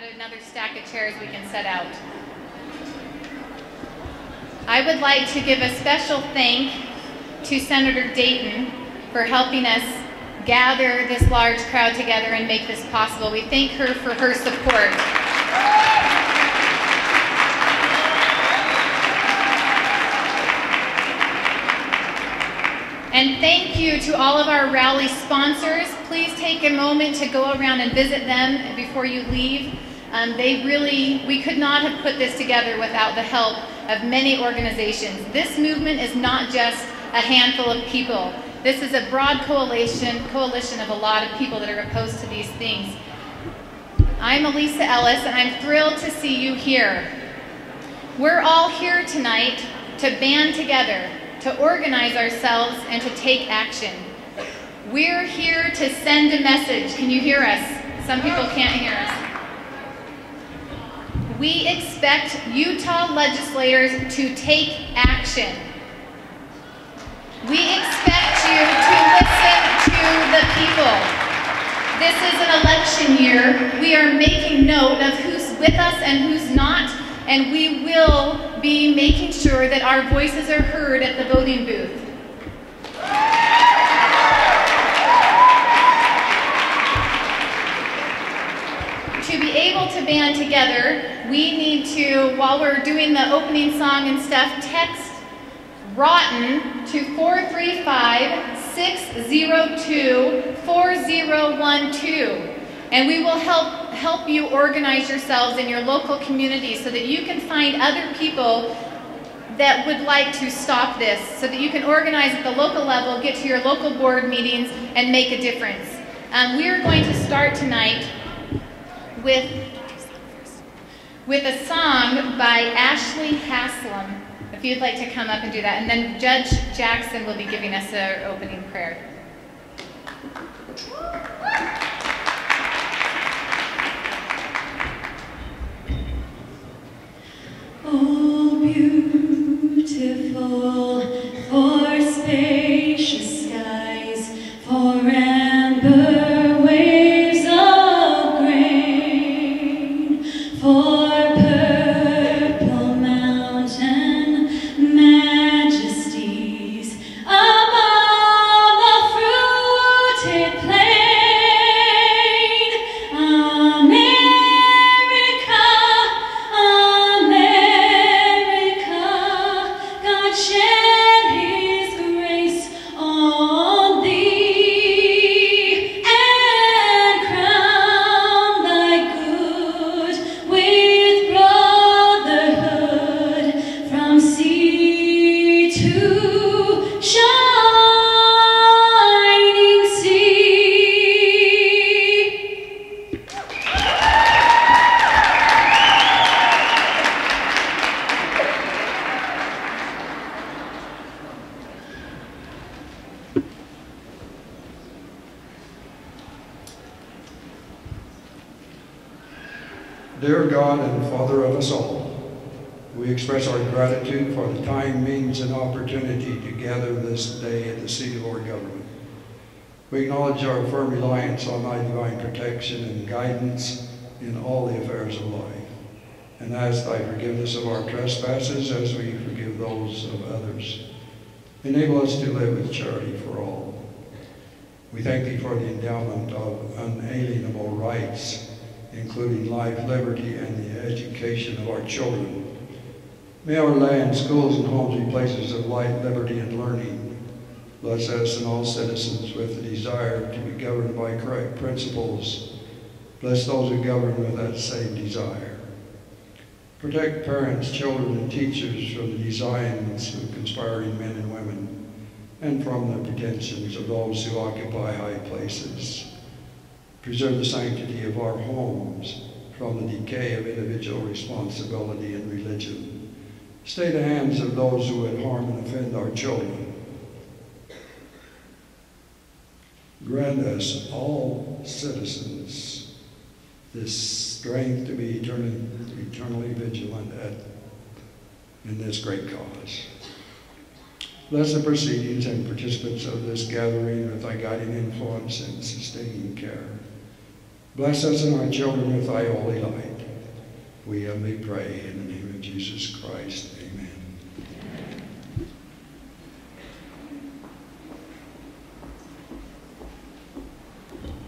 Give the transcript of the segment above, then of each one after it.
got another stack of chairs we can set out. I would like to give a special thank to Senator Dayton for helping us gather this large crowd together and make this possible. We thank her for her support. And thank you to all of our rally sponsors. Please take a moment to go around and visit them before you leave. We could not have put this together without the help of many organizations. This movement is not just a handful of people. This is a broad coalition of a lot of people that are opposed to these things. I'm Elisa Ellis, and I'm thrilled to see you here. We're all here tonight to band together, to organize ourselves, and to take action. We're here to send a message. Can you hear us? Some people can't hear us. We expect Utah legislators to take action. We expect you to listen to the people. This is an election year. We are making note of who's with us and who's not, and we will be making sure that our voices are heard at the voting booth. To be able to band together, we need to, while we're doing the opening song and stuff, text ROTTEN to 435-602-4012. And we will help you organize yourselves in your local community so that you can find other people that would like to stop this, so that you can organize at the local level, get to your local board meetings, and make a difference. We are going to start tonight with a song by Ashley Haslam, if you'd like to come up and do that. And then Judge Jackson will be giving us our opening prayer. Oh, beautiful, for spacious skies, for amber waves of grain, for purple mountain majesties above the fruited plain. America, America, God shed His grace on thee and crown thy good with brotherhood from sea to shining sea. Dear God and Father of us all, we express our gratitude for the time, means, and opportunity to gather this day at the seat of our government. We acknowledge our firm reliance on thy divine protection and guidance in all the affairs of life, and ask thy forgiveness of our trespasses as we forgive those of others. Enable us to live with charity for all. We thank thee for the endowment of unalienable rights, including life, liberty, and the education of our children. May our land, schools, and homes be places of light, liberty, and learning. Bless us and all citizens with the desire to be governed by correct principles. Bless those who govern with that same desire. Protect parents, children, and teachers from the designs of conspiring men and women, and from the pretensions of those who occupy high places. Preserve the sanctity of our homes from the decay of individual responsibility and religion. Stay the hands of those who would harm and offend our children. Grant us, all citizens, this strength to be eternally vigilant in this great cause. Bless the proceedings and participants of this gathering with thy guiding influence and sustaining care. Bless us and our children with thy holy light. We humbly pray in the name of Jesus Christ. Amen.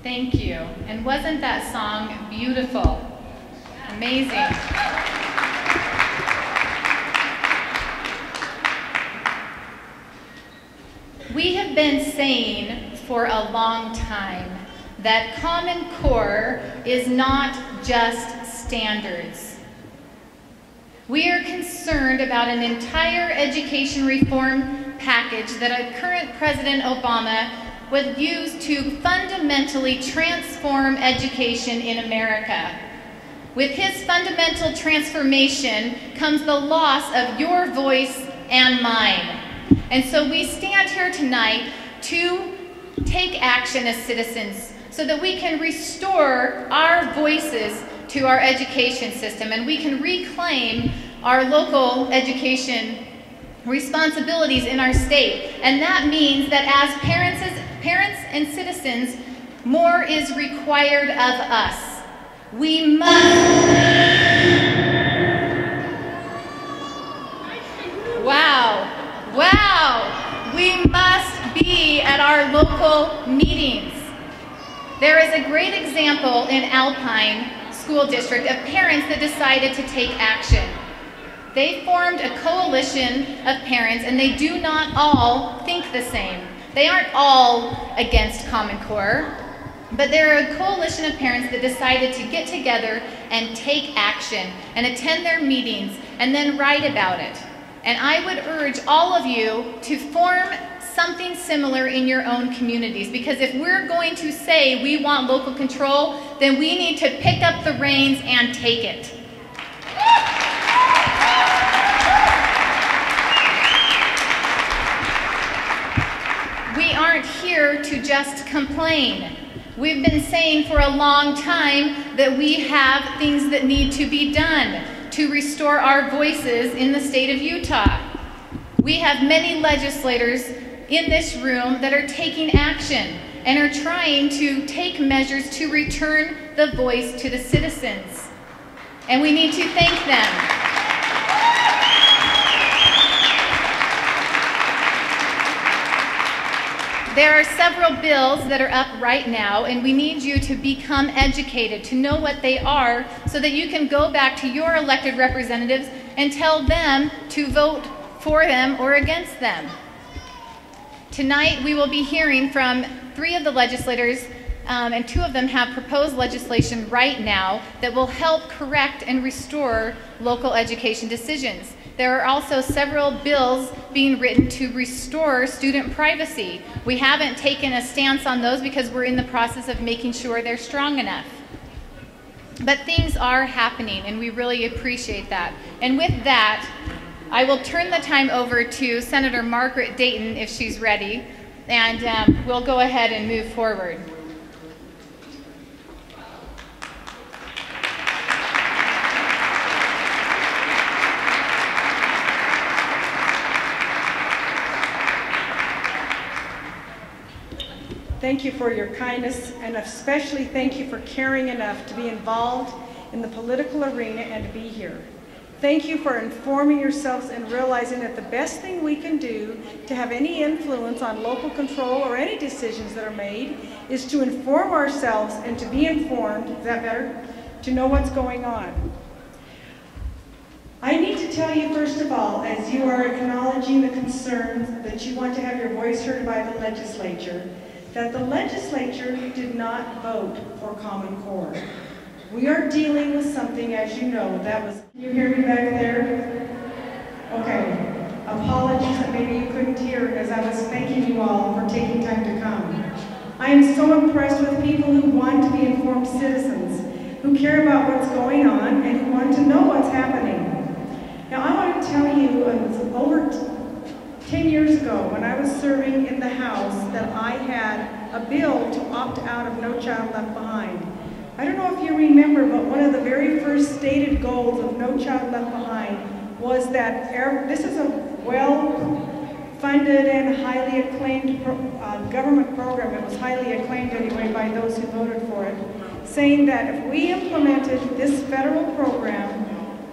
Thank you. And wasn't that song beautiful? Amazing. We have been saying for a long time that Common Core is not just standards. We are concerned about an entire education reform package that our current President Obama would use to fundamentally transform education in America. With his fundamental transformation comes the loss of your voice and mine. And so we stand here tonight to take action as citizens so that we can restore our voices to our education system and we can reclaim our local education responsibilities in our state. And that means that as parents and citizens, more is required of us. We must. Wow. We must be at our local meetings. There is a great example in Alpine School District of parents that decided to take action. They formed a coalition of parents, and they do not all think the same. They aren't all against Common Core, but they're a coalition of parents that decided to get together and take action and attend their meetings and then write about it. And I would urge all of you to form something similar in your own communities, because if we're going to say we want local control, then we need to pick up the reins and take it. We aren't here to just complain. We've been saying for a long time that we have things that need to be done to restore our voices in the state of Utah. We have many legislators in this room that are taking action and are trying to take measures to return the voice to the citizens. And we need to thank them. There are several bills that are up right now, and we need you to become educated, to know what they are, so that you can go back to your elected representatives and tell them to vote for them or against them. Tonight we will be hearing from 3 of the legislators, and 2 of them have proposed legislation right now that will help correct and restore local education decisions. There are also several bills being written to restore student privacy. We haven't taken a stance on those because we're in the process of making sure they're strong enough. But things are happening, and we really appreciate that. And with that, I will turn the time over to Senator Margaret Dayton if she's ready, and we'll go ahead and move forward. Thank you for your kindness, and especially thank you for caring enough to be involved in the political arena and to be here. Thank you for informing yourselves and realizing that the best thing we can do to have any influence on local control or any decisions that are made is to inform ourselves and to be informed, is that better? To know what's going on. I need to tell you, first of all, as you are acknowledging the concerns that you want to have your voice heard by the legislature, that the legislature did not vote for Common Core. We are dealing with something, as you know, that was, can you hear me back there? Okay, apologies that maybe you couldn't hear as I was thanking you all for taking time to come. I am so impressed with people who want to be informed citizens, who care about what's going on and who want to know what's happening. Now I want to tell you, over 10 years ago, when I was serving in the House, that I had a bill to opt out of No Child Left Behind. I don't know if you remember, but one of the very first stated goals of No Child Left Behind was that this is a well-funded and highly acclaimed government program. It was highly acclaimed anyway by those who voted for it. saying that if we implemented this federal program,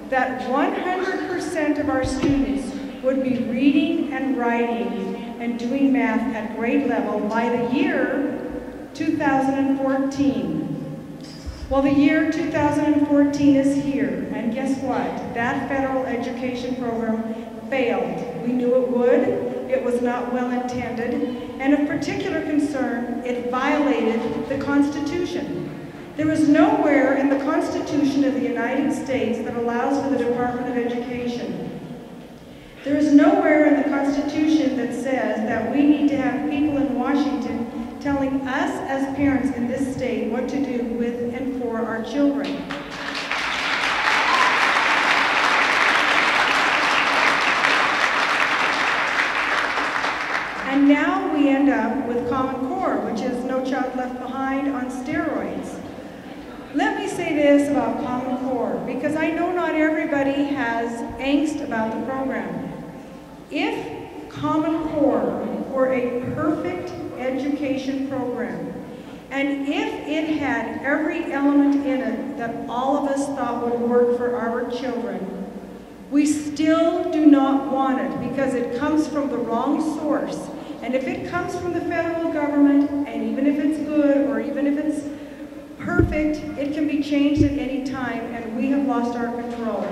that 100% of our students would be reading and writing and doing math at grade level by the year 2014. Well, the year 2014 is here, and guess what? That federal education program failed. We knew it would. It was not well intended, and of particular concern, it violated the Constitution. There is nowhere in the Constitution of the United States that allows for the Department of Education. There is nowhere in the Constitution that says that we need to have people in Washington telling us as parents in this state what to do with and for our children. And now we end up with Common Core, which is No Child Left Behind on steroids. Let me say this about Common Core, because I know not everybody has angst about the program. If Common Core were a perfect education program, and if it had every element in it that all of us thought would work for our children, we still do not want it because it comes from the wrong source. And if it comes from the federal government, and even if it's good or even if it's perfect, it can be changed at any time, and we have lost our control.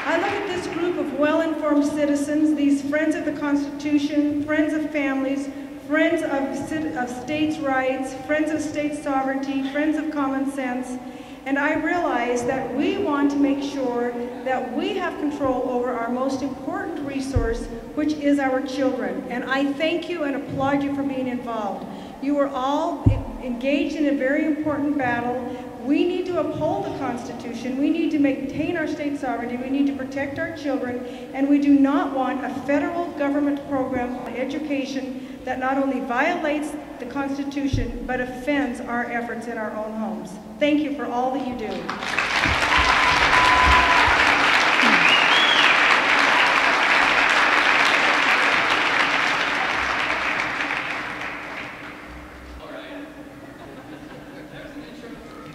I look at this group of well-informed citizens, these friends of the Constitution, friends of families, friends of states' rights, friends of state sovereignty, friends of common sense, and I realize that we want to make sure that we have control over our most important resource, which is our children. And I thank you and applaud you for being involved. You are all engaged in a very important battle. We need to uphold the Constitution. We need to maintain our state sovereignty. We need to protect our children. And we do not want a federal government program on education that not only violates the Constitution, but offends our efforts in our own homes. Thank you for all that you do.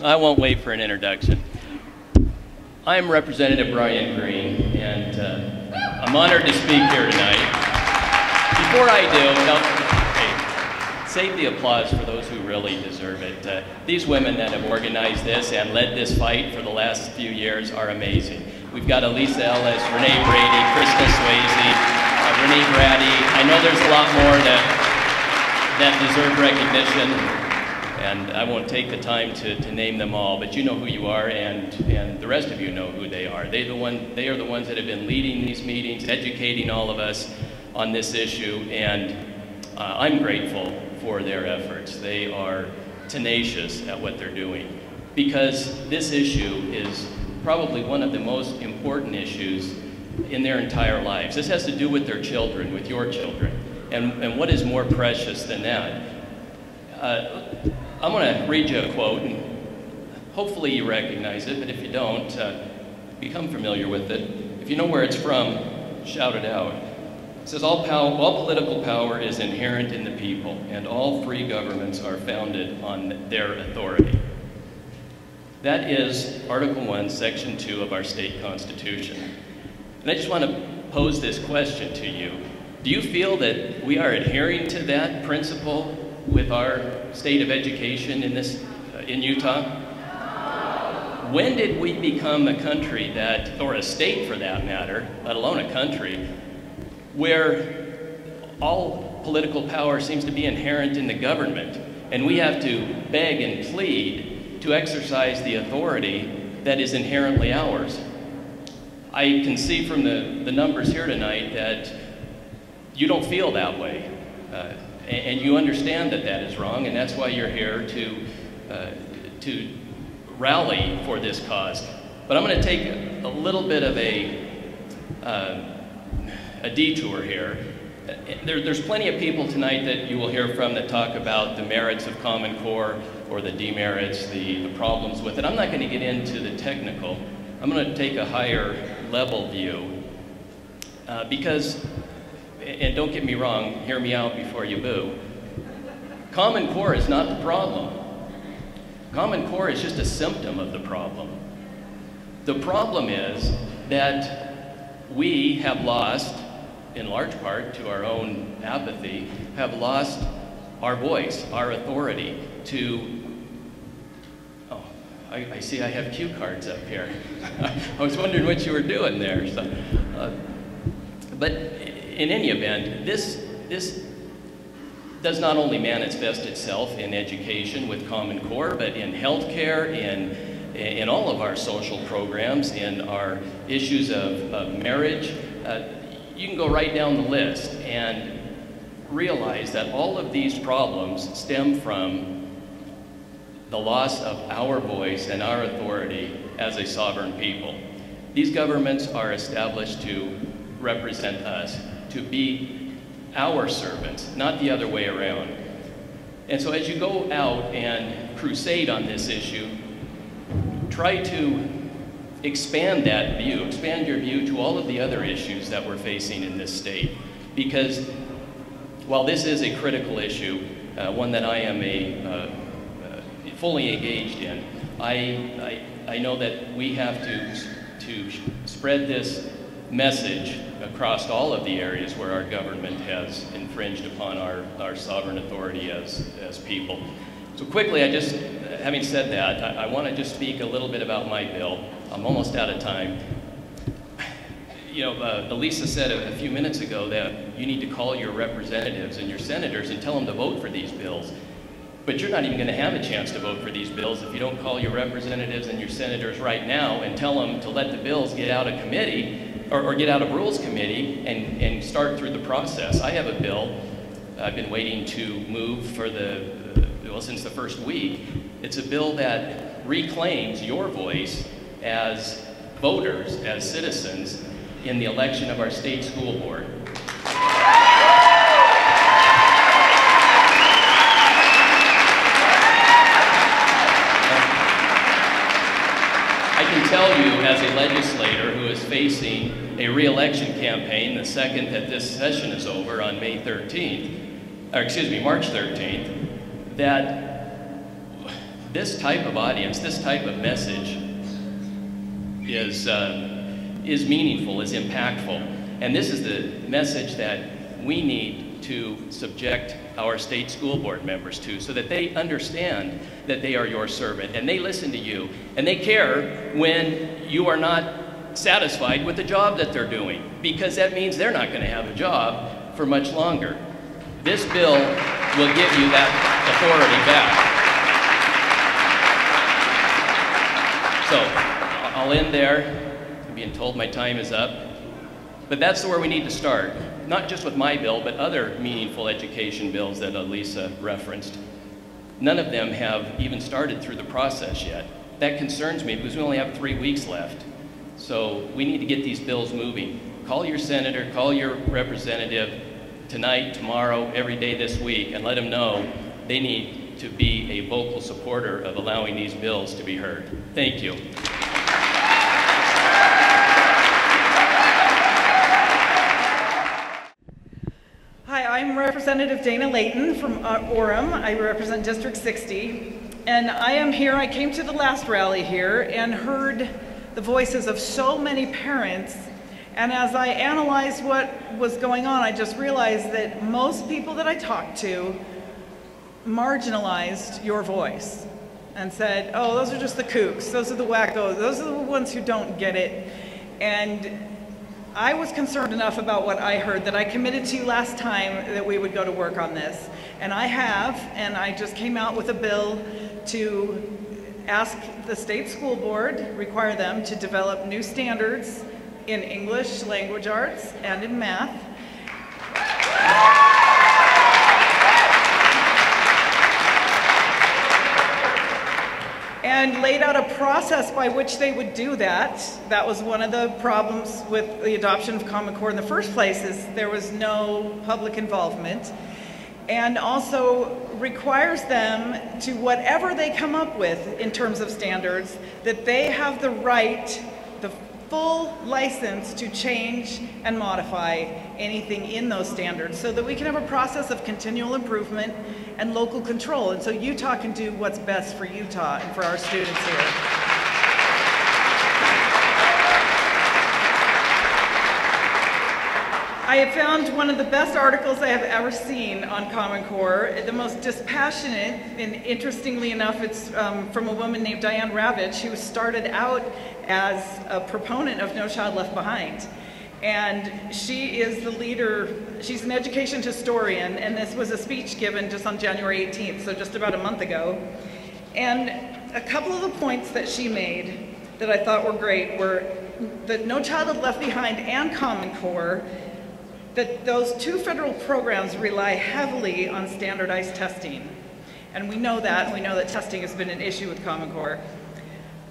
I won't wait for an introduction. I'm Representative Brian Green, and I'm honored to speak here tonight. Before I do, save the applause for those who really deserve it. These women that have organized this and led this fight for the last few years are amazing. We've got Elisa Ellis, Renee Brady, Krista Swayze, Renee Brady. I know there's a lot more that deserve recognition, and I won't take the time to name them all, but you know who you are, and the rest of you know who they are. They are the ones that have been leading these meetings, educating all of us on this issue, and I'm grateful for their efforts. They are tenacious at what they're doing, because this issue is probably one of the most important issues in their entire lives. This has to do with their children, with your children, and what is more precious than that? I'm going to read you a quote, and hopefully you recognize it, but if you don't, become familiar with it. If you know where it's from, shout it out. It says, all political power is inherent in the people, and all free governments are founded on their authority. That is Article 1, Section 2 of our state constitution. And I just want to pose this question to you. Do you feel that we are adhering to that principle with our state of education in Utah? When did we become a country that, or a state for that matter, let alone a country, where all political power seems to be inherent in the government, and we have to beg and plead to exercise the authority that is inherently ours? I can see from the numbers here tonight that you don't feel that way, and you understand that that is wrong, and that's why you're here to rally for this cause. But I'm going to take a little bit of a detour here. There's plenty of people tonight that you will hear from that talk about the merits of Common Core or the demerits, the problems with it. I'm not going to get into the technical. I'm going to take a higher level view. Because, and don't get me wrong, hear me out before you boo, Common Core is not the problem. Common Core is just a symptom of the problem. The problem is that we have lost, in large part to our own apathy, have lost our voice, our authority to, oh, I see I have cue cards up here. I was wondering what you were doing there. So, but in any event, this does not only manifest itself in education with Common Core, but in healthcare, in all of our social programs, in our issues of marriage. You can go right down the list and realize that all of these problems stem from the loss of our voice and our authority as a sovereign people. These governments are established to represent us, to be our servants, not the other way around. And so as you go out and crusade on this issue, try to expand that view, expand your view to all of the other issues that we're facing in this state. Because while this is a critical issue, one that I am fully engaged in, I know that we have to spread this message across all of the areas where our government has infringed upon our sovereign authority as people. So quickly, having said that, I want to just speak a little bit about my bill. I'm almost out of time. You know, Elisa said a few minutes ago that you need to call your representatives and your senators and tell them to vote for these bills. But you're not even going to have a chance to vote for these bills if you don't call your representatives and your senators right now and tell them to let the bills get out of committee or get out of Rules Committee and start through the process. I have a bill I've been waiting to move for since the first week. It's a bill that reclaims your voice as voters, as citizens, in the election of our state school board. I can tell you, as a legislator who is facing a re-election campaign the second that this session is over on March 13th, that this type of audience, this type of message is meaningful, is impactful. And this is the message that we need to subject our state school board members to, so that they understand that they are your servant and they listen to you and they care when you are not satisfied with the job that they're doing, because that means they're not going to have a job for much longer. This bill will give you that authority back. So I'll end there. I'm being told my time is up. But that's where we need to start. Not just with my bill, but other meaningful education bills that Elisa referenced. None of them have even started through the process yet. That concerns me because we only have 3 weeks left. So we need to get these bills moving. Call your senator, call your representative tonight, tomorrow, every day this week, and let them know they need to be a vocal supporter of allowing these bills to be heard. Thank you. Hi, I'm Representative Dana Layton from Orem. I represent District 60, and I am here. I came to the last rally here and heard the voices of so many parents, and as I analyzed what was going on, I just realized that most people that I talked to marginalized your voice and said, oh, those are just the kooks, those are the wackos, those are the ones who don't get it. And I was concerned enough about what I heard that I committed to last time that we would go to work on this. And I have, and I just came out with a bill to ask the state school board, require them to develop new standards in English, language arts, and in math. And laid out a process by which they would do that. That was one of the problems with the adoption of Common Core in the first place, is there was no public involvement. And also requires them to, whatever they come up with in terms of standards, that they have the right, full license to change and modify anything in those standards so that we can have a process of continual improvement and local control. And so Utah can do what's best for Utah and for our students here. I have found one of the best articles I have ever seen on Common Core, the most dispassionate, and interestingly enough, it's from a woman named Diane Ravitch, who started out as a proponent of No Child Left Behind. And she is the leader, she's an education historian, and this was a speech given just on January 18th, so just about a month ago. And a couple of the points that she made that I thought were great were that No Child Left Behind and Common Core, that those two federal programs rely heavily on standardized testing. And we know that, and we know that testing has been an issue with Common Core.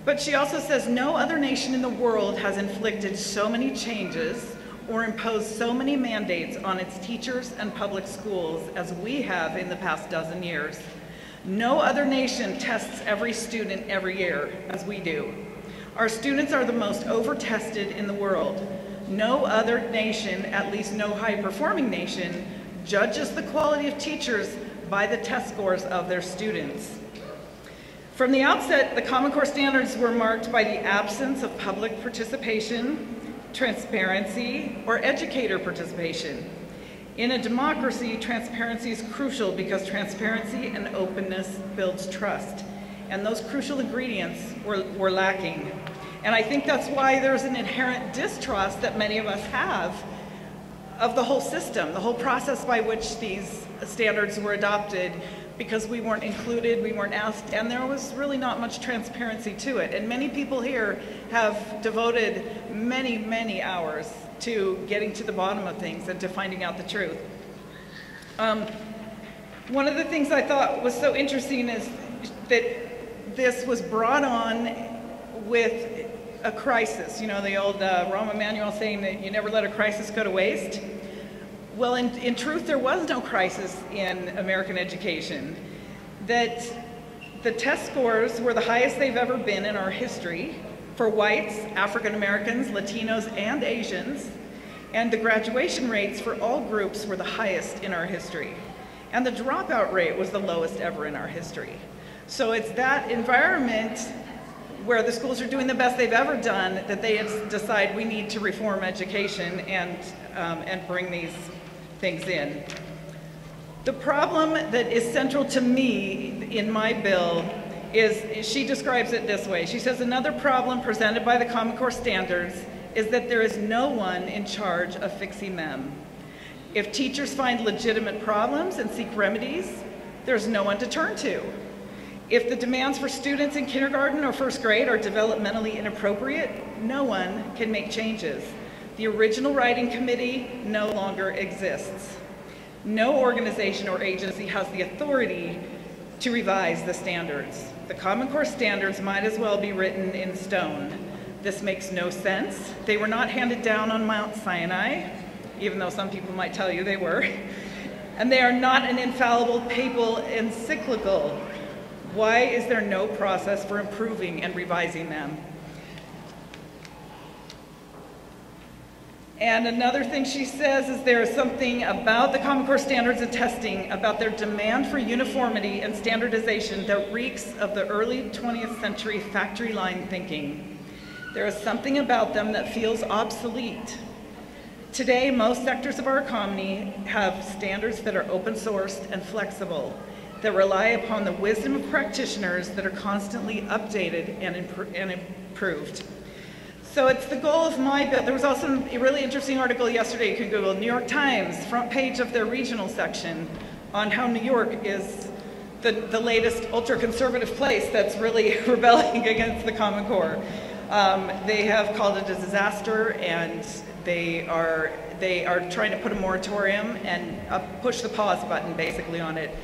But she also says no other nation in the world has inflicted so many changes or imposed so many mandates on its teachers and public schools as we have in the past dozen years. No other nation tests every student every year as we do. Our students are the most over-tested in the world. No other nation, at least no high-performing nation, judges the quality of teachers by the test scores of their students. From the outset, the Common Core standards were marked by the absence of public participation, transparency, or educator participation. In a democracy, transparency is crucial because transparency and openness builds trust. And those crucial ingredients were lacking. And I think that's why there's an inherent distrust that many of us have of the whole system, the whole process by which these standards were adopted, because we weren't included, we weren't asked, and there was really not much transparency to it. And many people here have devoted many, many hours to getting to the bottom of things and to finding out the truth. One of the things I thought was so interesting is that this was brought on with a crisis. You know, the old Rahm Emanuel saying that you never let a crisis go to waste. Well, in truth, there was no crisis in American education. That the test scores were the highest they've ever been in our history for whites, African Americans, Latinos, and Asians. And the graduation rates for all groups were the highest in our history. And the dropout rate was the lowest ever in our history. So it's that environment where the schools are doing the best they've ever done that they decide we need to reform education and bring these things in. The problem that is central to me in my bill is, she describes it this way. She says, another problem presented by the Common Core standards is that there is no one in charge of fixing them. If teachers find legitimate problems and seek remedies, there's no one to turn to. If the demands for students in kindergarten or first grade are developmentally inappropriate, no one can make changes. The original writing committee no longer exists. No organization or agency has the authority to revise the standards. The Common Core standards might as well be written in stone. This makes no sense. They were not handed down on Mount Sinai, even though some people might tell you they were. And they are not an infallible papal encyclical. Why is there no process for improving and revising them? And another thing she says is there is something about the Common Core standards and testing, about their demand for uniformity and standardization that reeks of the early 20th century factory line thinking. There is something about them that feels obsolete. Today, most sectors of our economy have standards that are open sourced and flexible, that rely upon the wisdom of practitioners that are constantly updated and improved. So it's the goal of my bill. There was also a really interesting article yesterday, you can Google, New York Times, front page of their regional section, on how New York is the latest ultra-conservative place that's really rebelling against the Common Core. They have called it a disaster, and they are trying to put a moratorium and push the pause button basically on it.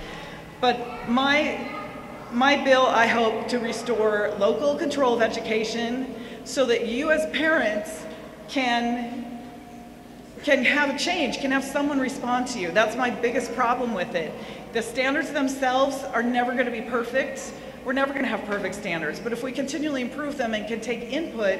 But my bill, I hope to restore local control of education so that you as parents can have a change, can have someone respond to you. That's my biggest problem with it. The standards themselves are never going to be perfect. We're never going to have perfect standards, but if we continually improve them and can take input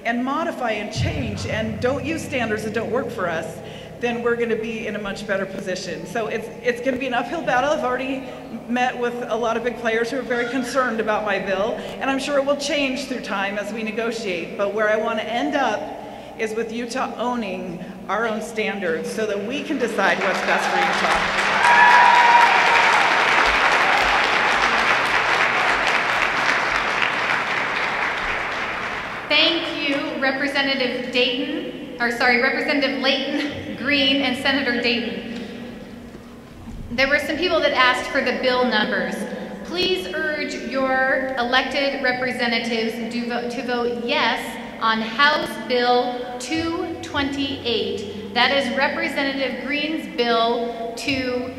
and modify and change and don't use standards that don't work for us, then we're going to be in a much better position. So it's going to be an uphill battle. I've already met with a lot of big players who are very concerned about my bill, and I'm sure it will change through time as we negotiate. But where I want to end up is with Utah owning our own standards so that we can decide what's best for Utah. Thank you, Representative Representative Layton Green and Senator Dayton. There were some people that asked for the bill numbers. Please urge your elected representatives to vote yes on House Bill 228. That is Representative Green's bill to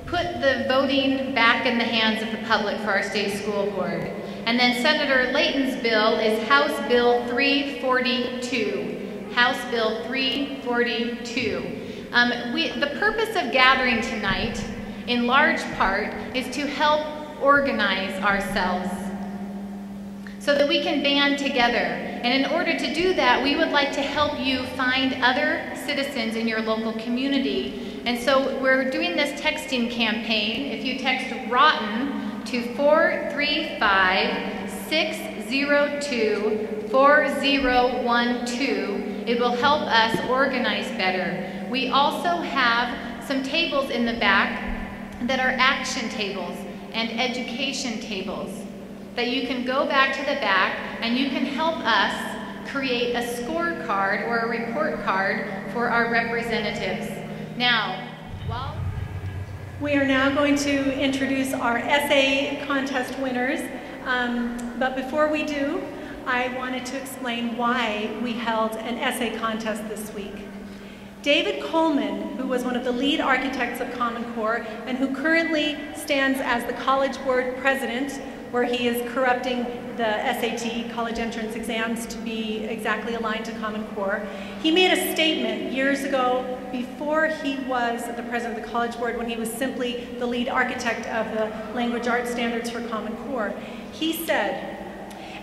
put the voting back in the hands of the public for our state school board. And then Senator Layton's bill is House Bill 342. House Bill 342. The purpose of gathering tonight, in large part, is to help organize ourselves so that we can band together. And in order to do that, we would like to help you find other citizens in your local community. And so we're doing this texting campaign. If you text ROTTEN to 435-602-4012, it will help us organize better. We also have some tables in the back that are action tables and education tables that you can go back to the back and you can help us create a scorecard or a report card for our representatives. Now, we are now going to introduce our essay contest winners, but before we do, I wanted to explain why we held an essay contest this week. David Coleman, who was one of the lead architects of Common Core and who currently stands as the College Board President, where he is corrupting the SAT, college entrance exams, to be exactly aligned to Common Core. He made a statement years ago before he was the president of the College Board, when he was simply the lead architect of the language arts standards for Common Core. He said,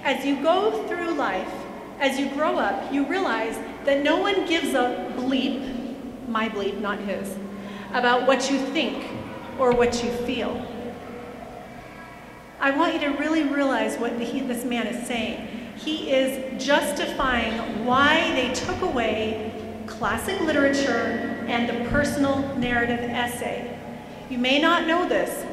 as you go through life, as you grow up, you realize that no one gives a bleep, my bleep, not his, about what you think or what you feel. I want you to really realize what this man is saying. He is justifying why they took away classic literature and the personal narrative essay. You may not know this,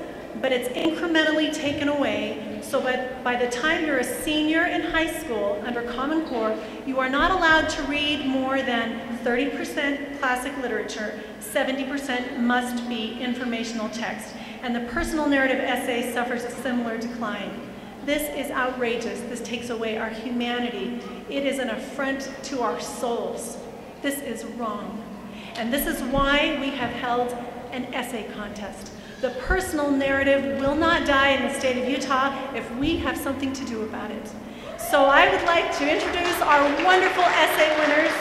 but it's incrementally taken away so that by the time you're a senior in high school under Common Core, you are not allowed to read more than 30% classic literature, 70% must be informational text, and the personal narrative essay suffers a similar decline. This is outrageous. This takes away our humanity. It is an affront to our souls. This is wrong. And this is why we have held an essay contest. The personal narrative will not die in the state of Utah if we have something to do about it. So I would like to introduce our wonderful essay winners.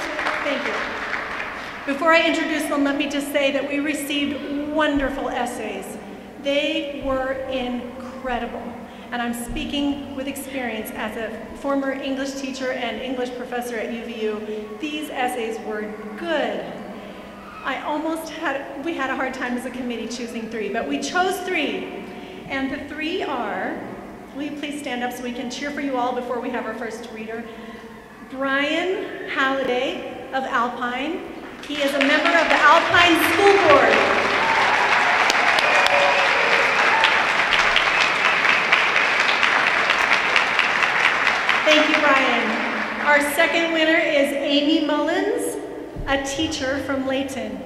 Thank you. Before I introduce them, let me just say that we received wonderful essays. They were incredible. And I'm speaking with experience as a former English teacher and English professor at UVU. These essays were good. We had a hard time as a committee choosing 3, but we chose 3. And the 3 are, will you please stand up so we can cheer for you all before we have our first reader? Brian Halliday of Alpine. He is a member of the Alpine School Board. Thank you, Brian. Our second winner is Amy Mullins, a teacher from Layton.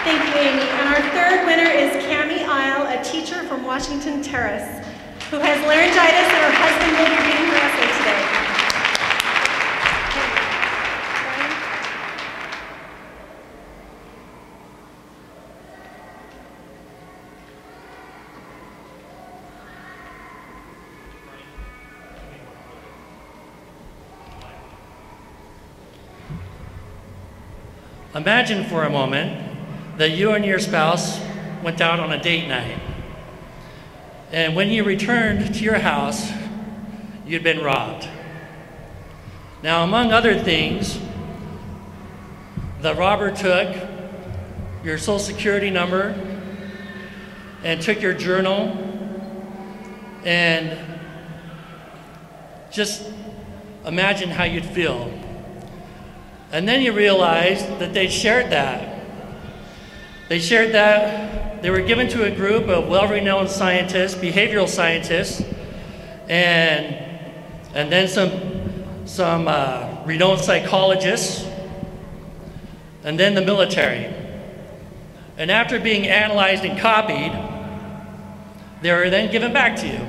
Thank you, Amy. And our third winner is Cammie Isle, a teacher from Washington Terrace, who has laryngitis and her husband will be reading her essay today. Imagine for a moment that you and your spouse went out on a date night. And when you returned to your house, you'd been robbed. Now, among other things, the robber took your social security number and took your journal, and just imagine how you'd feel. And then you realized that they shared that. They shared that. They were given to a group of well-renowned scientists, behavioral scientists, and then some renowned psychologists, and then the military. And after being analyzed and copied, they were then given back to you.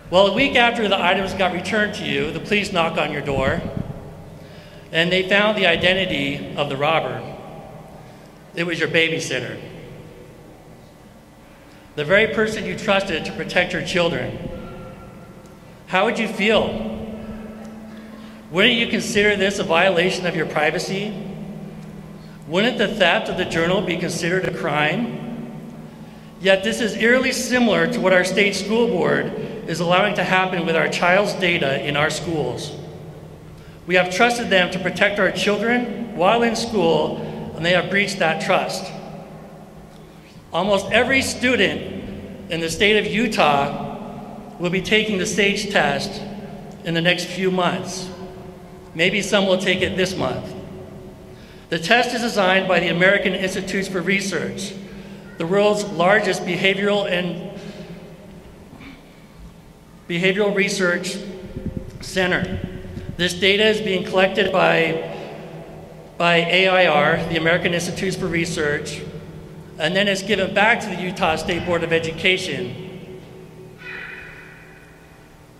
Well, a week after the items got returned to you, the police knocked on your door, and they found the identity of the robber. It was your babysitter, the very person you trusted to protect your children. How would you feel? Wouldn't you consider this a violation of your privacy? Wouldn't the theft of the journal be considered a crime? Yet this is eerily similar to what our state school board is allowing to happen with our child's data in our schools. We have trusted them to protect our children while in school, and they have breached that trust. Almost every student in the state of Utah will be taking the SAGE test in the next few months. Maybe some will take it this month. The test is designed by the American Institutes for Research, the world's largest behavioral research center. This data is being collected by AIR, the American Institutes for Research, and then it's given back to the Utah State Board of Education.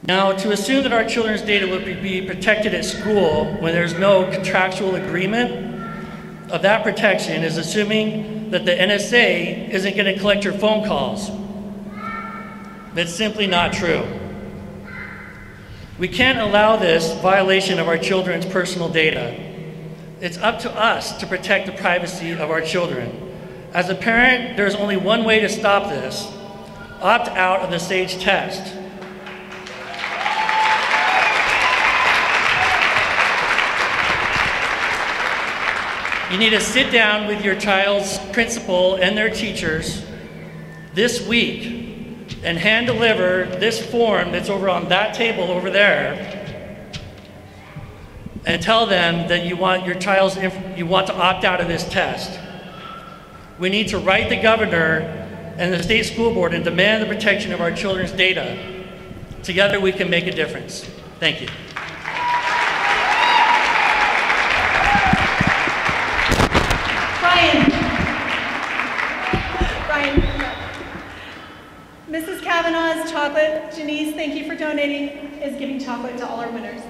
Now, to assume that our children's data will be protected at school when there's no contractual agreement of that protection is assuming that the NSA isn't going to collect your phone calls. That's simply not true. We can't allow this violation of our children's personal data. It's up to us to protect the privacy of our children. As a parent, there's only one way to stop this: opt out of the SAGE test. You need to sit down with your child's principal and their teachers this week and hand deliver this form that's over on that table over there, and tell them that you want to opt out of this test. We need to write the governor and the state school board and demand the protection of our children's data. Together we can make a difference. Thank you. Brian. Mrs. Kavanaugh's chocolate, Janice, thank you for donating, is giving chocolate to all our winners.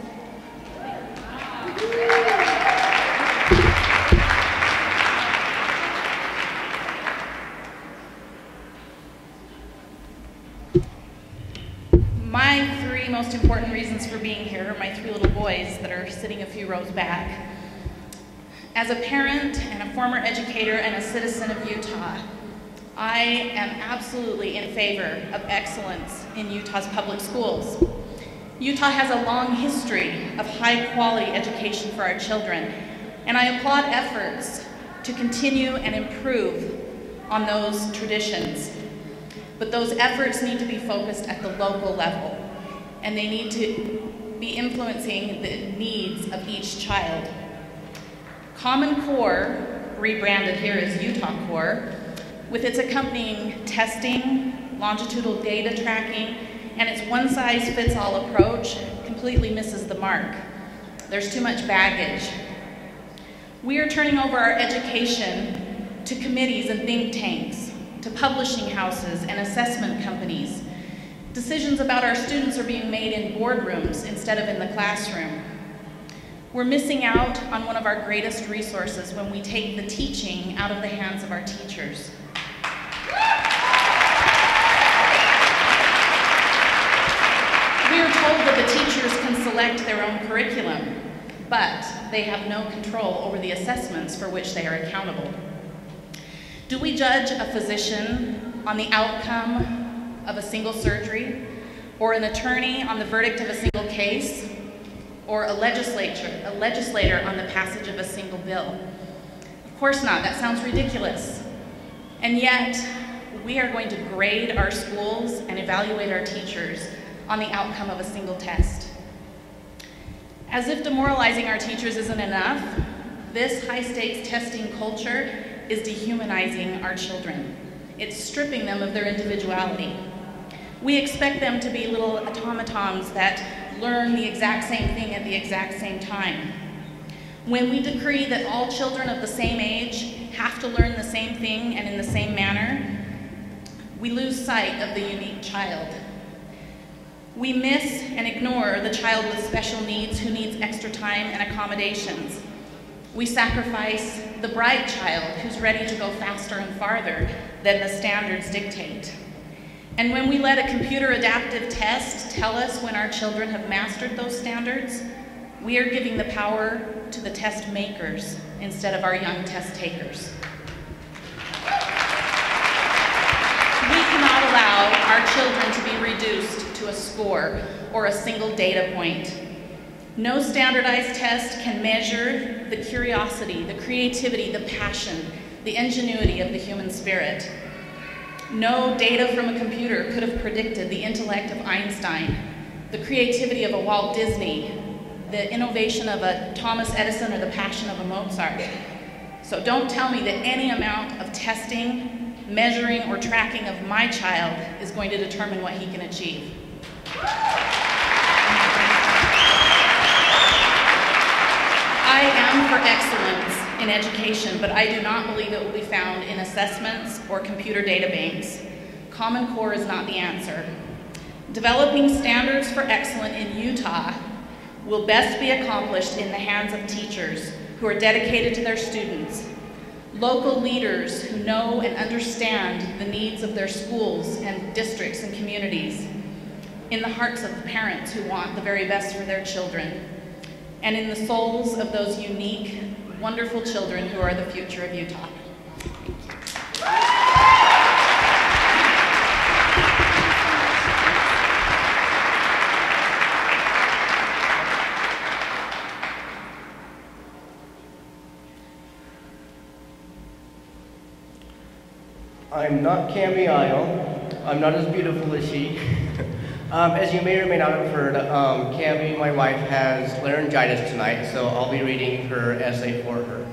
My three most important reasons for being here are my three little boys that are sitting a few rows back. As a parent and a former educator and a citizen of Utah, I am absolutely in favor of excellence in Utah's public schools. Utah has a long history of high-quality education for our children, and I applaud efforts to continue and improve on those traditions. But those efforts need to be focused at the local level, and they need to be influencing the needs of each child. Common Core, rebranded here as Utah Core, with its accompanying testing, longitudinal data tracking, and its one-size-fits-all approach completely misses the mark. There's too much baggage. We are turning over our education to committees and think tanks, to publishing houses and assessment companies. Decisions about our students are being made in boardrooms instead of in the classroom. We're missing out on one of our greatest resources when we take the teaching out of the hands of our teachers. We are told that the teachers can select their own curriculum, but they have no control over the assessments for which they are accountable. Do we judge a physician on the outcome of a single surgery, or an attorney on the verdict of a single case, or a legislator on the passage of a single bill? Of course not. That sounds ridiculous. And yet, we are going to grade our schools and evaluate our teachers on the outcome of a single test. As if demoralizing our teachers isn't enough, this high-stakes testing culture is dehumanizing our children. It's stripping them of their individuality. We expect them to be little automatons that learn the exact same thing at the exact same time. When we decree that all children of the same age have to learn the same thing and in the same manner, we lose sight of the unique child. We miss and ignore the child with special needs who needs extra time and accommodations. We sacrifice the bright child who's ready to go faster and farther than the standards dictate. And when we let a computer adaptive test tell us when our children have mastered those standards, we are giving the power to the test makers instead of our young test takers. We cannot allow our children to be reduced to a score or a single data point. No standardized test can measure the curiosity, the creativity, the passion, the ingenuity of the human spirit. No data from a computer could have predicted the intellect of Einstein, the creativity of a Walt Disney, the innovation of a Thomas Edison, or the passion of a Mozart. So don't tell me that any amount of testing, measuring, or tracking of my child is going to determine what he can achieve. I am for excellence in education, but I do not believe it will be found in assessments or computer data banks. Common Core is not the answer. Developing standards for excellence in Utah will best be accomplished in the hands of teachers who are dedicated to their students, local leaders who know and understand the needs of their schools and districts and communities, in the hearts of the parents who want the very best for their children, and in the souls of those unique, wonderful children who are the future of Utah. I'm not Cami Isle. I'm not as beautiful as she. As you may or may not have heard, Cami, my wife, has laryngitis tonight, so I'll be reading her essay for her.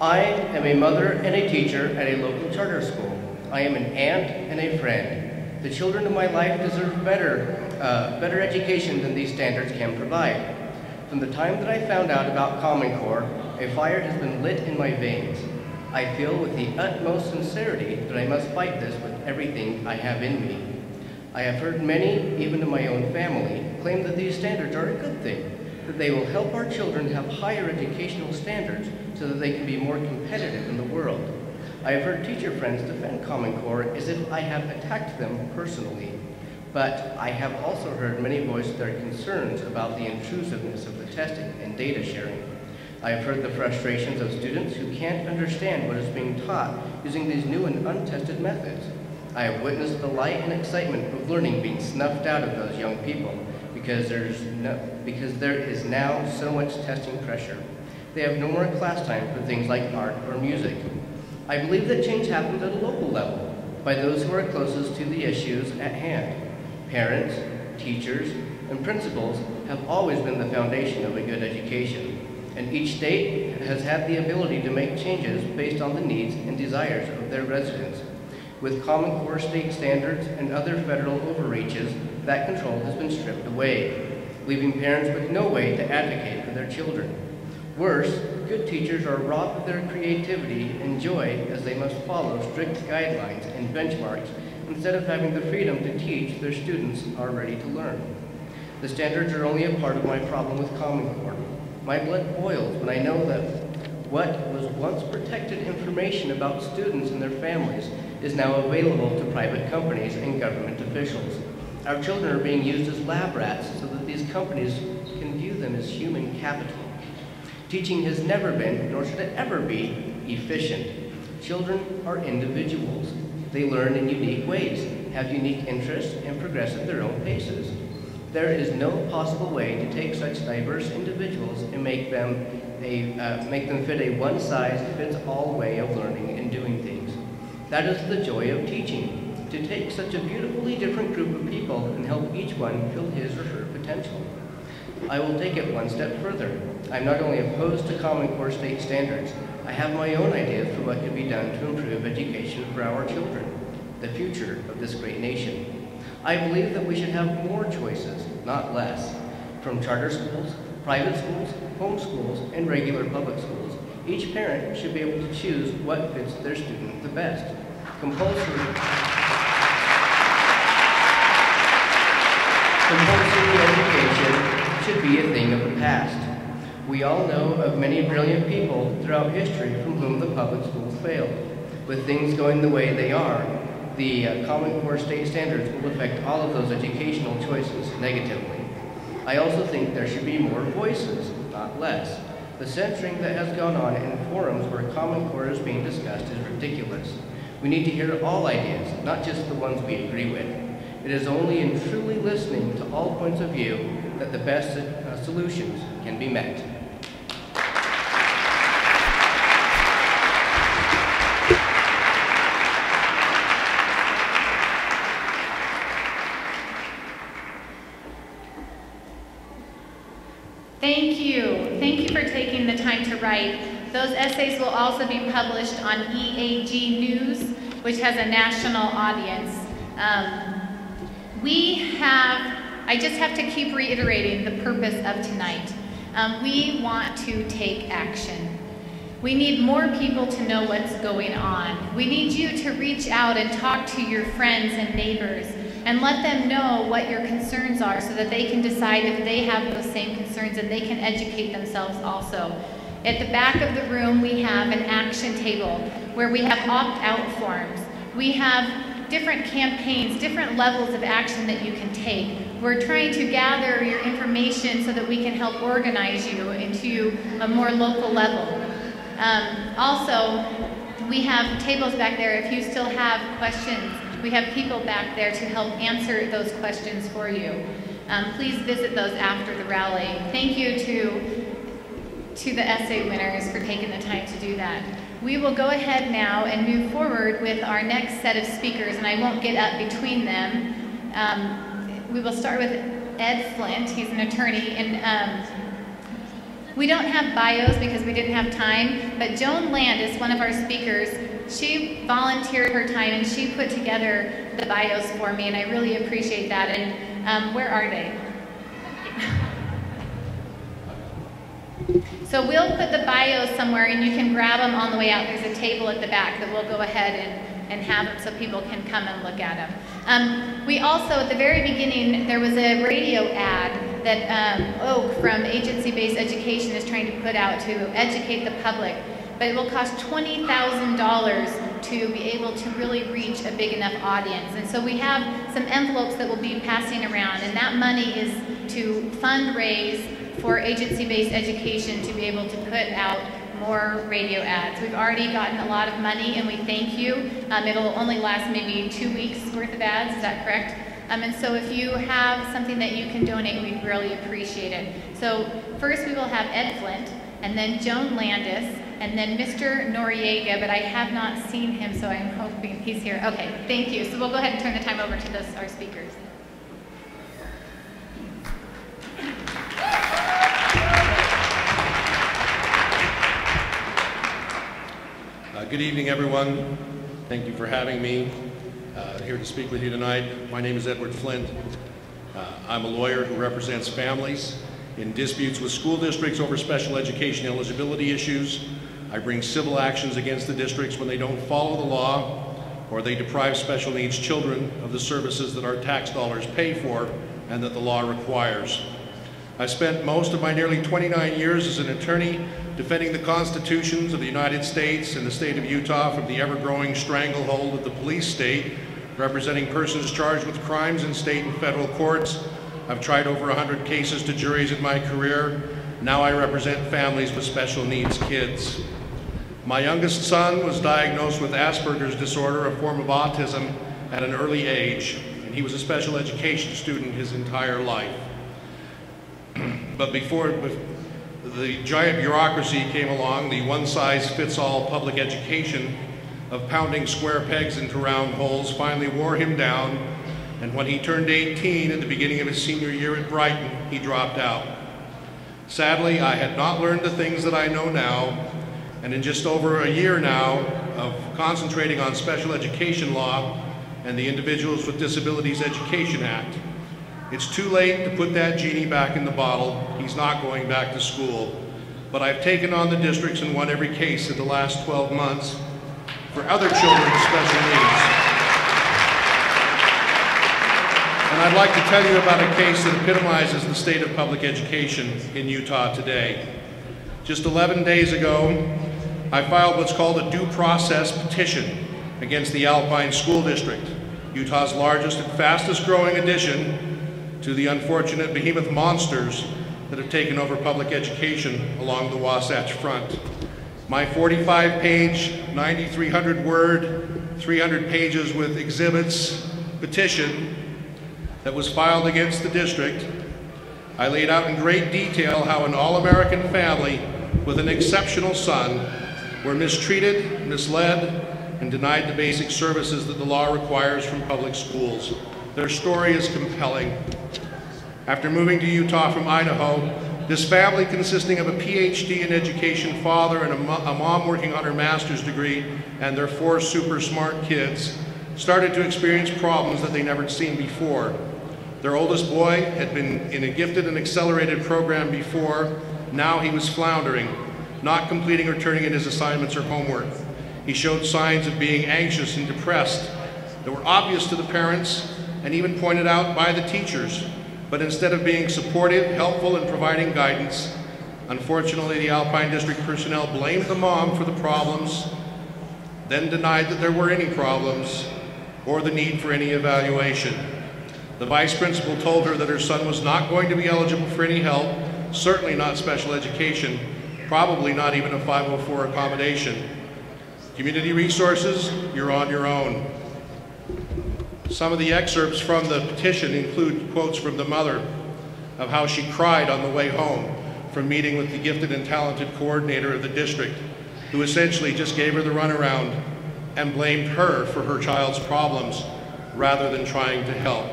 I am a mother and a teacher at a local charter school. I am an aunt and a friend. The children of my life deserve better education than these standards can provide. From the time that I found out about Common Core, a fire has been lit in my veins. I feel with the utmost sincerity that I must fight this with everything I have in me. I have heard many, even in my own family, claim that these standards are a good thing, that they will help our children have higher educational standards so that they can be more competitive in the world. I have heard teacher friends defend Common Core as if I have attacked them personally, but I have also heard many voice their concerns about the intrusiveness of the testing and data sharing. I have heard the frustrations of students who can't understand what is being taught using these new and untested methods. I have witnessed the light and excitement of learning being snuffed out of those young people because there is now so much testing pressure. They have no more class time for things like art or music. I believe that change happens at a local level by those who are closest to the issues at hand. Parents, teachers, and principals have always been the foundation of a good education. And each state has had the ability to make changes based on the needs and desires of their residents. With Common Core state standards and other federal overreaches, that control has been stripped away, leaving parents with no way to advocate for their children. Worse, good teachers are robbed of their creativity and joy as they must follow strict guidelines and benchmarks instead of having the freedom to teach their students are ready to learn. The standards are only a part of my problem with Common Core. My blood boils when I know that what was once protected information about students and their families is now available to private companies and government officials. Our children are being used as lab rats so that these companies can view them as human capital. Teaching has never been, nor should it ever be, efficient. Children are individuals. They learn in unique ways, have unique interests, and progress at their own paces. There is no possible way to take such diverse individuals and make them fit a one-size-fits-all way of learning and doing things. That is the joy of teaching, to take such a beautifully different group of people and help each one fill his or her potential. I will take it one step further. I'm not only opposed to Common Core state standards, I have my own ideas for what can be done to improve education for our children, the future of this great nation. I believe that we should have more choices, not less. From charter schools, private schools, home schools, and regular public schools, each parent should be able to choose what fits their student the best. Compulsory education should be a thing of the past. We all know of many brilliant people throughout history from whom the public schools failed. With things going the way they are, the Common Core state standards will affect all of those educational choices negatively. I also think there should be more voices, not less. The censoring that has gone on in forums where Common Core is being discussed is ridiculous. We need to hear all ideas, not just the ones we agree with. It is only in truly listening to all points of view that the best solutions can be met. Thank you. Thank you for taking the time to write. Those essays will also be published on EAG News, which has a national audience. I just have to keep reiterating the purpose of tonight. We want to take action. We need more people to know what's going on. We need you to reach out and talk to your friends and neighbors and let them know what your concerns are so that they can decide if they have those same concerns and they can educate themselves also. At the back of the room, we have an action table where we have opt-out forms. We have different campaigns, different levels of action that you can take. We're trying to gather your information so that we can help organize you into a more local level. Also, we have tables back there if you still have questions. We have people back there to help answer those questions for you. Please visit those after the rally. Thank you to the essay winners for taking the time to do that. We will go ahead now and move forward with our next set of speakers, and I won't get up between them. We will start with Ed Flint. He's an attorney, and we don't have bios because we didn't have time, but Joan Landis, one of our speakers, she volunteered her time and she put together the bios for me, and I really appreciate that. And where are they? So we'll put the bios somewhere and you can grab them on the way out. There's a table at the back that we'll go ahead and have them so people can come and look at them. We also, at the very beginning, there was a radio ad that Oak from Agency-Based Education is trying to put out to educate the public, but it will cost $20,000 to be able to really reach a big enough audience. And so we have some envelopes that we'll be passing around, and that money is to fundraise for agency-based education to be able to put out more radio ads. We've already gotten a lot of money, and we thank you. It'll only last maybe 2 weeks worth of ads, is that correct? And so if you have something that you can donate, we'd really appreciate it. So first we will have Ed Flint, and then Joan Landis, and then Mr. Noriega, but I have not seen him, so I'm hoping he's here. Okay, thank you. So we'll go ahead and turn the time over to our speakers. Good evening, everyone. Thank you for having me here to speak with you tonight. My name is Edward Flint. I'm a lawyer who represents families in disputes with school districts over special education eligibility issues. I bring civil actions against the districts when they don't follow the law or they deprive special needs children of the services that our tax dollars pay for and that the law requires. I spent most of my nearly 29 years as an attorney defending the constitutions of the United States and the state of Utah from the ever-growing stranglehold of the police state, representing persons charged with crimes in state and federal courts. I've tried over 100 cases to juries in my career. Now I represent families with special needs kids. My youngest son was diagnosed with Asperger's disorder, a form of autism, at an early age, and he was a special education student his entire life. But before the giant bureaucracy came along, the one-size-fits-all public education of pounding square pegs into round holes finally wore him down, and when he turned 18 at the beginning of his senior year at Brighton, he dropped out. Sadly, I had not learned the things that I know now, and in just over a year now of concentrating on special education law and the Individuals with Disabilities Education Act, it's too late to put that genie back in the bottle. He's not going back to school. But I've taken on the districts and won every case in the last 12 months for other children with special needs. And I'd like to tell you about a case that epitomizes the state of public education in Utah today. Just 11 days ago, I filed what's called a due process petition against the Alpine School District, Utah's largest and fastest growing addition to the unfortunate behemoth monsters that have taken over public education along the Wasatch Front. My 45-page, 9,300-word, 300 pages with exhibits petition that was filed against the district, I laid out in great detail how an all-American family with an exceptional son were mistreated, misled, and denied the basic services that the law requires from public schools. Their story is compelling. After moving to Utah from Idaho, this family, consisting of a PhD in education father and a mom working on her master's degree, and their 4 super smart kids, started to experience problems that they never seen before. Their oldest boy had been in a gifted and accelerated program before. Now he was floundering, not completing or turning in his assignments or homework. He showed signs of being anxious and depressed that were obvious to the parents and even pointed out by the teachers. But instead of being supportive, helpful, and providing guidance, unfortunately the Alpine District personnel blamed the mom for the problems, then denied that there were any problems or the need for any evaluation. The vice principal told her that her son was not going to be eligible for any help, certainly not special education, probably not even a 504 accommodation. Community resources, you're on your own. Some of the excerpts from the petition include quotes from the mother of how she cried on the way home from meeting with the gifted and talented coordinator of the district, who essentially just gave her the runaround and blamed her for her child's problems rather than trying to help.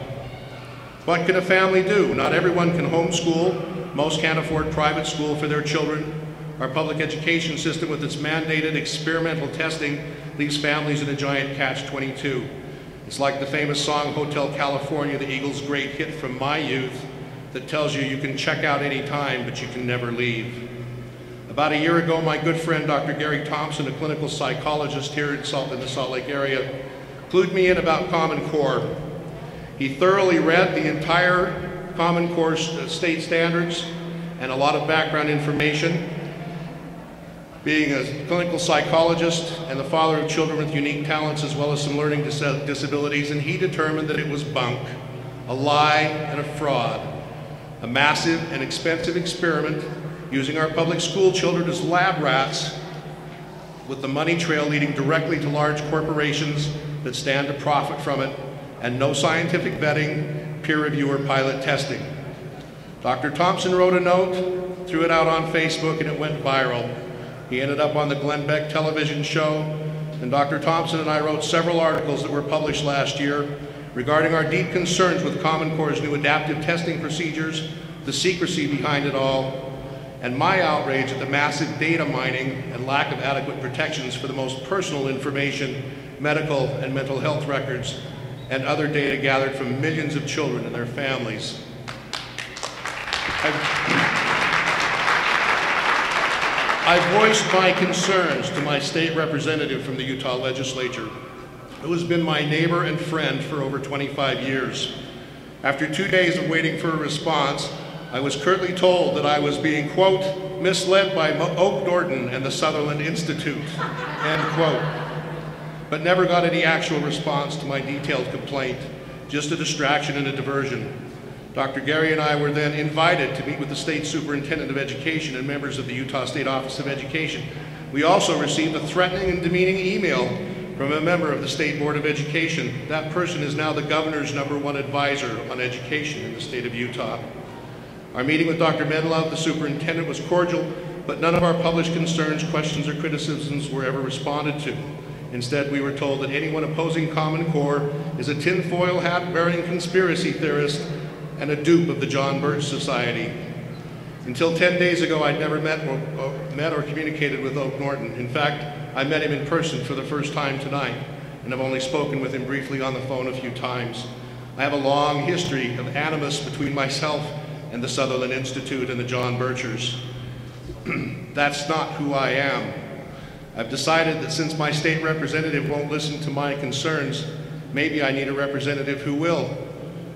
What can a family do? Not everyone can homeschool. Most can't afford private school for their children. Our public education system, with its mandated experimental testing, leaves families in a giant catch-22. It's like the famous song Hotel California, the Eagles' great hit from my youth, that tells you you can check out any time, but you can never leave. About a year ago, my good friend Dr. Gary Thompson, a clinical psychologist here in the Salt Lake area, clued me in about Common Core. He thoroughly read the entire Common Core state standards and a lot of background information. Being a clinical psychologist and the father of children with unique talents as well as some learning disabilities, and he determined that it was bunk, a lie and a fraud, a massive and expensive experiment using our public school children as lab rats with the money trail leading directly to large corporations that stand to profit from it, and no scientific vetting, peer review, or pilot testing. Dr. Thompson wrote a note, threw it out on Facebook, and it went viral. He ended up on the Glenn Beck television show, and Dr. Thompson and I wrote several articles that were published last year regarding our deep concerns with Common Core's new adaptive testing procedures, the secrecy behind it all, and my outrage at the massive data mining and lack of adequate protections for the most personal information, medical and mental health records, and other data gathered from millions of children and their families. I've voiced my concerns to my state representative from the Utah legislature, who has been my neighbor and friend for over 25 years. After 2 days of waiting for a response, I was curtly told that I was being, quote, misled by Oak Norton and the Sutherland Institute, end quote. But never got any actual response to my detailed complaint, just a distraction and a diversion. Dr. Gary and I were then invited to meet with the State Superintendent of Education and members of the Utah State Office of Education. We also received a threatening and demeaning email from a member of the State Board of Education. That person is now the governor's #1 advisor on education in the state of Utah. Our meeting with Dr. Medlov, the superintendent, was cordial, but none of our published concerns, questions, or criticisms were ever responded to. Instead, we were told that anyone opposing Common Core is a tinfoil hat-wearing conspiracy theorist and a dupe of the John Birch Society. Until 10 days ago, I'd never met or communicated with Oak Norton. In fact, I met him in person for the first time tonight, and have only spoken with him briefly on the phone a few times. I have a long history of animus between myself and the Sutherland Institute and the John Birchers. That's not who I am. I've decided that since my state representative won't listen to my concerns, maybe I need a representative who will.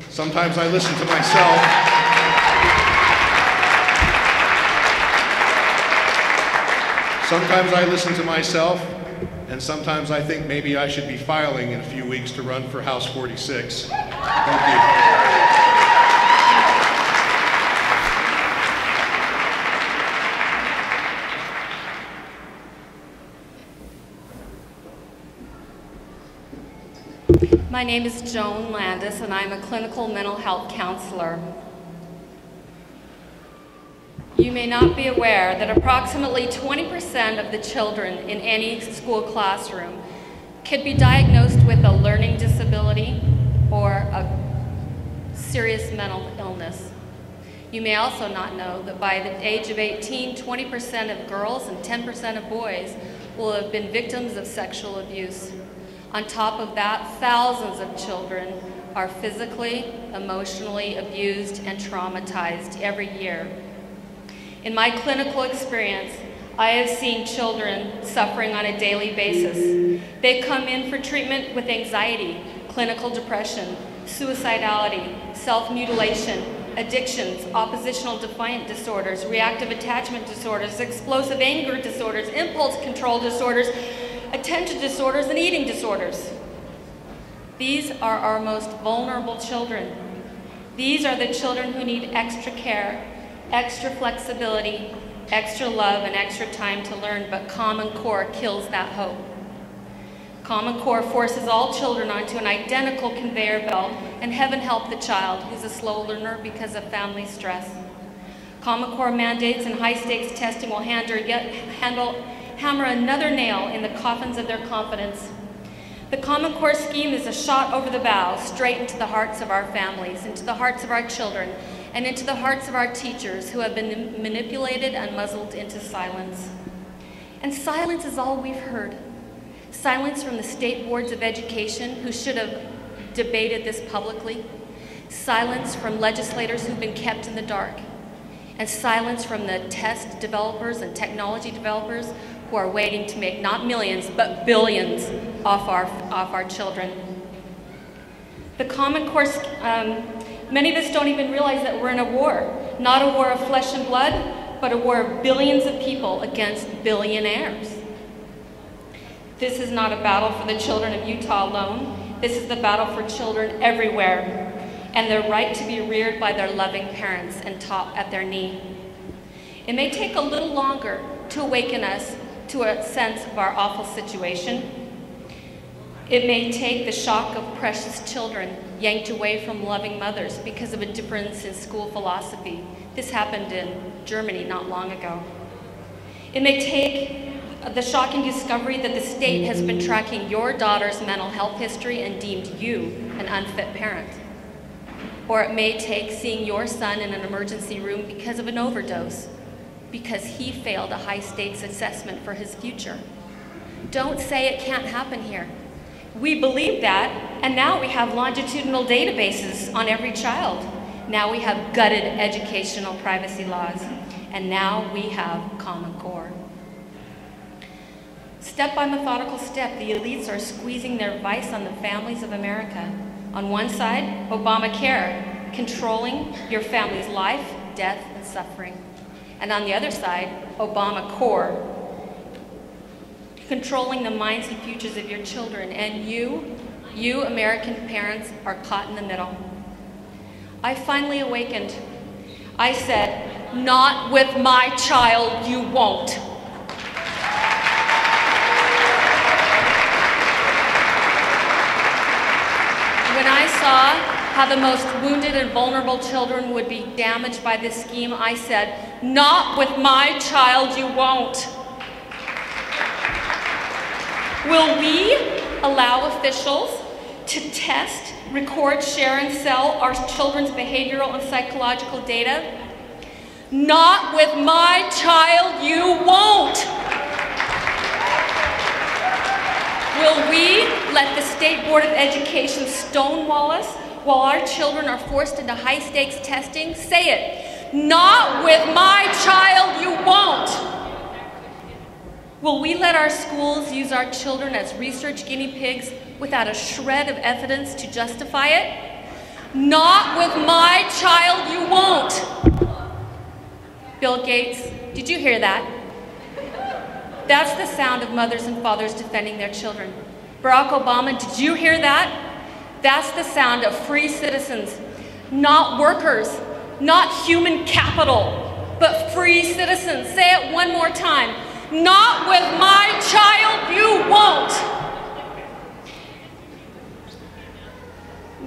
Sometimes I listen to myself. Sometimes I listen to myself, and sometimes I think maybe I should be filing in a few weeks to run for House 46. Thank you. My name is Joan Landis, and I'm a clinical mental health counselor. You may not be aware that approximately 20% of the children in any school classroom could be diagnosed with a learning disability or a serious mental illness. You may also not know that by the age of 18, 20% of girls and 10% of boys will have been victims of sexual abuse. On top of that, thousands of children are physically, emotionally abused and traumatized every year. In my clinical experience, I have seen children suffering on a daily basis. They come in for treatment with anxiety, clinical depression, suicidality, self-mutilation, addictions, oppositional defiant disorders, reactive attachment disorders, explosive anger disorders, impulse control disorders, attention disorders, and eating disorders. These are our most vulnerable children. These are the children who need extra care, extra flexibility, extra love, and extra time to learn, but Common Core kills that hope. Common Core forces all children onto an identical conveyor belt, and heaven help the child who's a slow learner because of family stress. Common Core mandates and high-stakes testing will hammer another nail in the coffins of their confidence. The Common Core scheme is a shot over the bow, straight into the hearts of our families, into the hearts of our children, and into the hearts of our teachers who have been manipulated and muzzled into silence. And silence is all we've heard. Silence from the state boards of education who should have debated this publicly. Silence from legislators who've been kept in the dark. And silence from the test developers and technology developers who are waiting to make not millions, but billions off our children. The Common Core, many of us don't even realize that we're in a war. Not a war of flesh and blood, but a war of billions of people against billionaires. This is not a battle for the children of Utah alone. This is the battle for children everywhere, and their right to be reared by their loving parents and taught at their knee. It may take a little longer to awaken us to a sense of our awful situation. It may take the shock of precious children yanked away from loving mothers because of a difference in school philosophy. This happened in Germany not long ago. It may take the shocking discovery that the state has been tracking your daughter's mental health history and deemed you an unfit parent. Or it may take seeing your son in an emergency room because of an overdose, because he failed a high-stakes assessment for his future. Don't say it can't happen here. We believe that, and now we have longitudinal databases on every child. Now we have gutted educational privacy laws, and now we have Common Core. Step by methodical step, the elites are squeezing their vice on the families of America. On one side, Obamacare, controlling your family's life, death, and suffering. And on the other side, Obama Core, controlling the minds and futures of your children. And you American parents, are caught in the middle. I finally awakened. I said, not with my child, you won't. saw how the most wounded and vulnerable children would be damaged by this scheme, I said, "Not with my child, you won't." Will we allow officials to test, record, share, and sell our children's behavioral and psychological data? Not with my child, you won't. Will we let the State Board of Education stonewall us while our children are forced into high-stakes testing? Say it. Not with my child, you won't. Will we let our schools use our children as research guinea pigs without a shred of evidence to justify it? Not with my child, you won't. Bill Gates, did you hear that? That's the sound of mothers and fathers defending their children. Barack Obama, did you hear that? That's the sound of free citizens, not workers, not human capital, but free citizens. Say it one more time. Not with my child, you won't.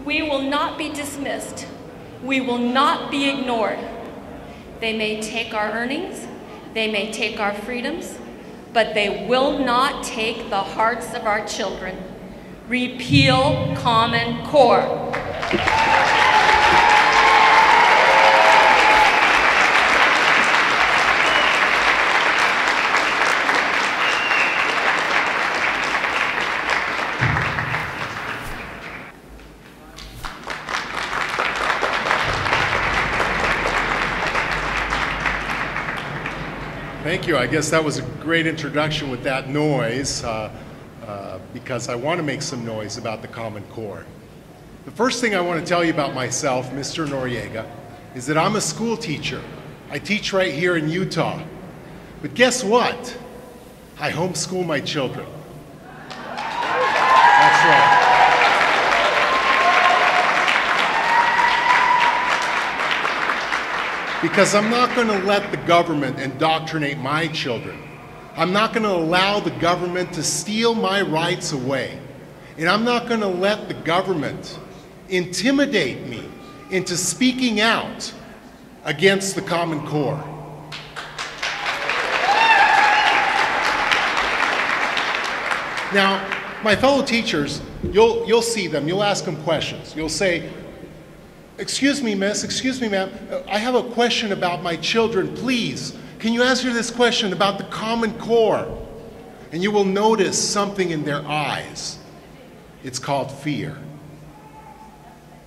We will not be dismissed. We will not be ignored. They may take our earnings, they may take our freedoms, but they will not take the hearts of our children. Repeal Common Core. Thank you. I guess that was a great introduction with that noise because I want to make some noise about the Common Core. The first thing I want to tell you about myself, Mr. Noriega, is that I'm a school teacher. I teach right here in Utah. But guess what? I homeschool my children. That's right. Because I'm not going to let the government indoctrinate my children. I'm not going to allow the government to steal my rights away. And I'm not going to let the government intimidate me into speaking out against the Common Core. Now, my fellow teachers, you'll see them, you'll ask them questions. You'll say, "Excuse me, miss, excuse me, ma'am, I have a question about my children, please. Can you answer this question about the Common Core?" And you will notice something in their eyes. It's called fear.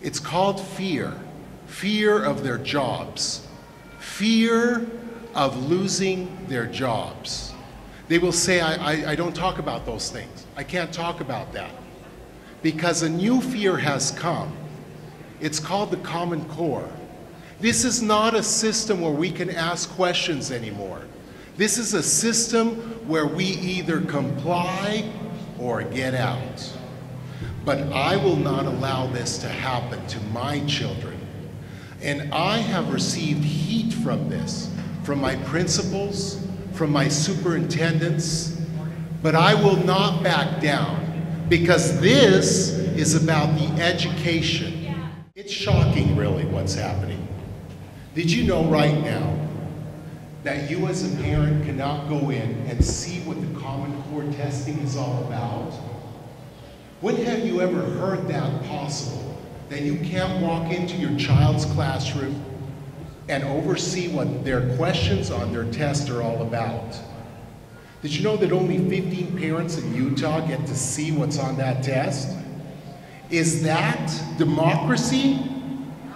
It's called fear. Fear of their jobs. Fear of losing their jobs. They will say, I don't talk about those things. I can't talk about that. Because a new fear has come. It's called the Common Core. This is not a system where we can ask questions anymore. This is a system where we either comply or get out. But I will not allow this to happen to my children. And I have received heat from this, from my principals, from my superintendents, but I will not back down because this is about the education. It's shocking, really, what's happening. Did you know right now that you as a parent cannot go in and see what the Common Core testing is all about? When have you ever heard that possible? That you can't walk into your child's classroom and oversee what their questions on their test are all about? Did you know that only 15 parents in Utah get to see what's on that test? Is that democracy?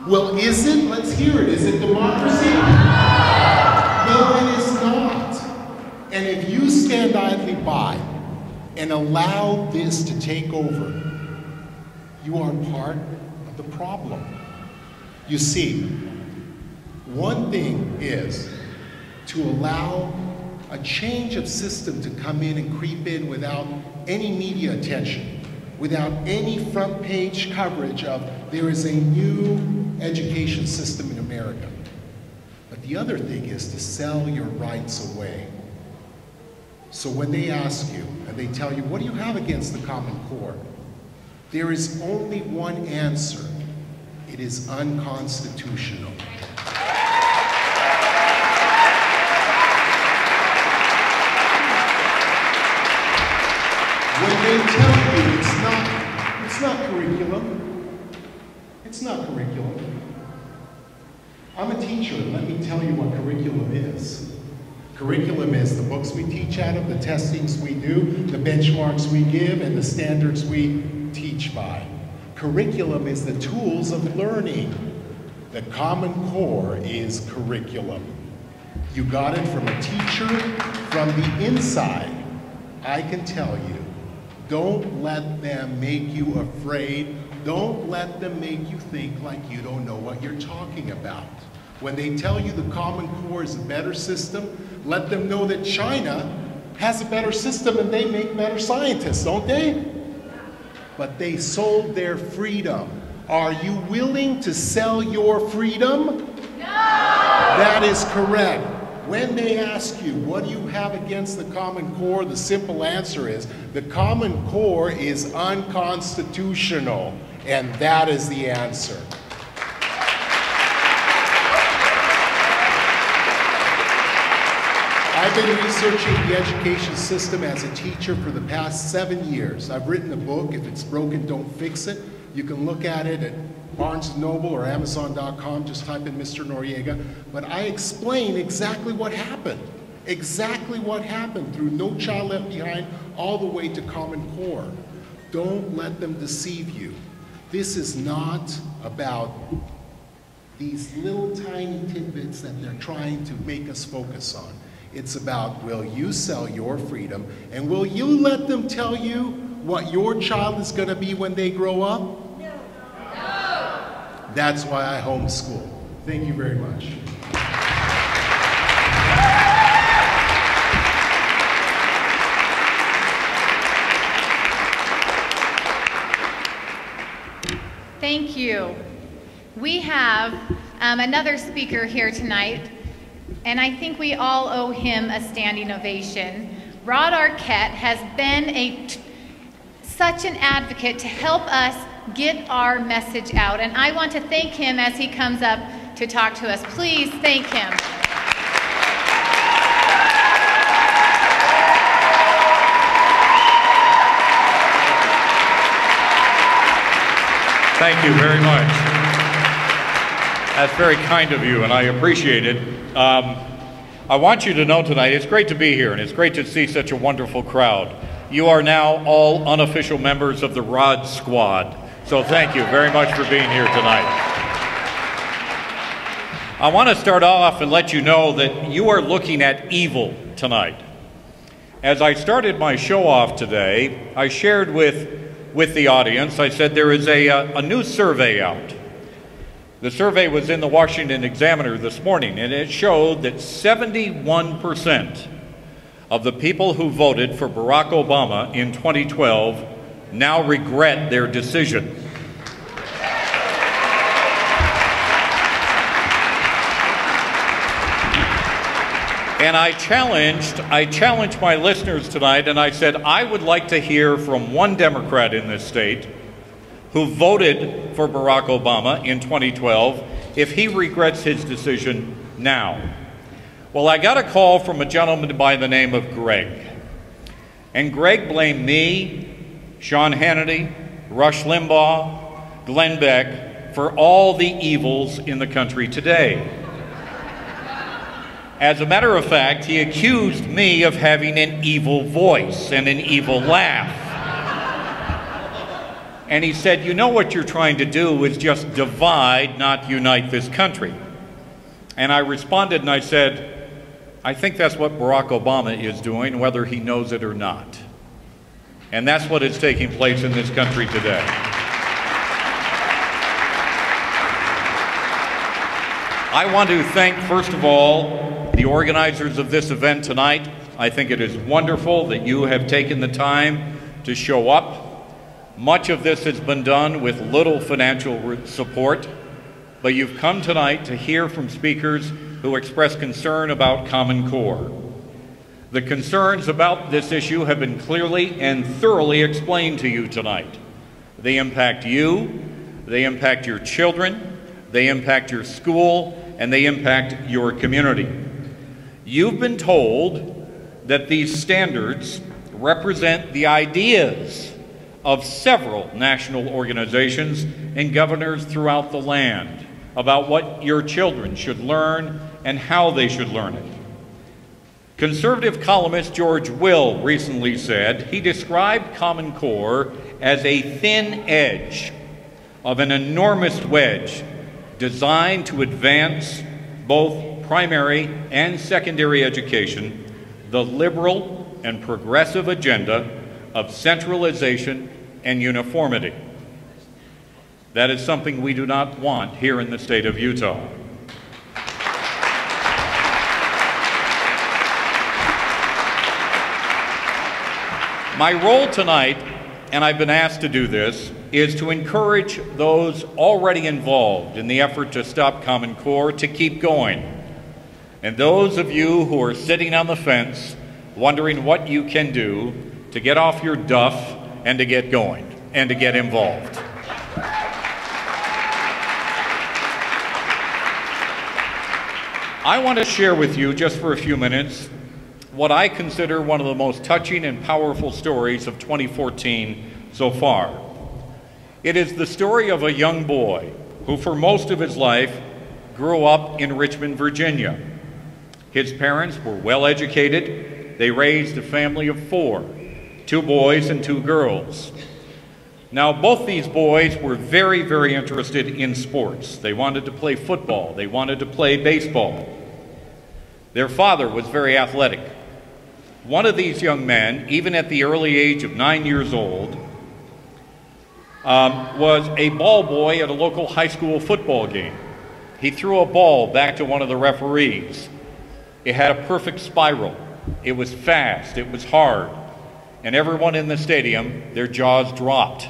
Well, is it? Let's hear it. Is it democracy? No, it is not. And if you stand idly by and allow this to take over, you are part of the problem. You see, one thing is to allow a change of system to come in and creep in without any media attention, without any front page coverage of there is a new education system in America. But the other thing is to sell your rights away. So when they ask you and they tell you, what do you have against the Common Core? There is only one answer. It is unconstitutional. When they tell you it's not curriculum. It's not curriculum. I'm a teacher, and let me tell you what curriculum is. Curriculum is the books we teach out of, the testings we do, the benchmarks we give, and the standards we teach by. Curriculum is the tools of learning. The Common Core is curriculum. You got it from a teacher from the inside. I can tell you, don't let them make you afraid. Don't let them make you think like you don't know what you're talking about. When they tell you the Common Core is a better system, let them know that China has a better system and they make better scientists, don't they? But they sold their freedom. Are you willing to sell your freedom? No! That is correct. When they ask you, what do you have against the Common Core? The simple answer is, the Common Core is unconstitutional. And that is the answer. I've been researching the education system as a teacher for the past 7 years. I've written a book, If It's Broken, Don't Fix It. You can look at it at Barnes & Noble or Amazon.com, just type in Mr. Noriega. But I explain exactly what happened. Exactly what happened through No Child Left Behind all the way to Common Core. Don't let them deceive you. This is not about these little tiny tidbits that they're trying to make us focus on. It's about, will you sell your freedom, and will you let them tell you what your child is going to be when they grow up? No. No. That's why I homeschool. Thank you very much. Thank you. We have another speaker here tonight, and I think we all owe him a standing ovation. Rod Arquette has been such an advocate to help us get our message out, and I want to thank him as he comes up to talk to us. Please thank him. Thank you very much. That's very kind of you, and I appreciate it. I want you to know tonight, it's great to be here, and it's great to see such a wonderful crowd. You are now all unofficial members of the Rod Squad, so thank you very much for being here tonight. I want to start off and let you know that you are looking at evil tonight. As I started my show off today, I shared with the audience, I said there is a new survey out. The survey was in the Washington Examiner this morning, and it showed that 71% of the people who voted for Barack Obama in 2012 now regret their decision. And I challenged my listeners tonight, and I said I would like to hear from one Democrat in this state who voted for Barack Obama in 2012 if he regrets his decision now. Well, I got a call from a gentleman by the name of Greg. And Greg blamed me, Sean Hannity, Rush Limbaugh, Glenn Beck for all the evils in the country today. As a matter of fact, he accused me of having an evil voice and an evil laugh. And he said, you know what you're trying to do is just divide, not unite this country. And I responded and I said, I think that's what Barack Obama is doing, whether he knows it or not. And that's what is taking place in this country today. I want to thank, first of all, the organizers of this event tonight. I think it is wonderful that you have taken the time to show up. Much of this has been done with little financial support, but you've come tonight to hear from speakers who express concern about Common Core. The concerns about this issue have been clearly and thoroughly explained to you tonight. They impact you, they impact your children, they impact your school, and they impact your community. You've been told that these standards represent the ideas of several national organizations and governors throughout the land about what your children should learn and how they should learn it. Conservative columnist George Will recently said he described Common Core as a thin edge of an enormous wedge designed to advance both primary and secondary education, the liberal and progressive agenda of centralization and uniformity. That is something we do not want here in the state of Utah. My role tonight, and I've been asked to do this, is to encourage those already involved in the effort to stop Common Core to keep going. And those of you who are sitting on the fence, wondering what you can do to get off your duff and to get going and to get involved. I want to share with you, just for a few minutes, what I consider one of the most touching and powerful stories of 2014 so far. It is the story of a young boy who for most of his life grew up in Richmond, Virginia. His parents were well educated. They raised a family of 4, 2 boys and 2 girls. Now, both these boys were very, very interested in sports. They wanted to play football. They wanted to play baseball. Their father was very athletic. One of these young men, even at the early age of 9 years old, was a ball boy at a local high school football game. He threw a ball back to one of the referees. It had a perfect spiral. It was fast, it was hard, and everyone in the stadium, their jaws dropped.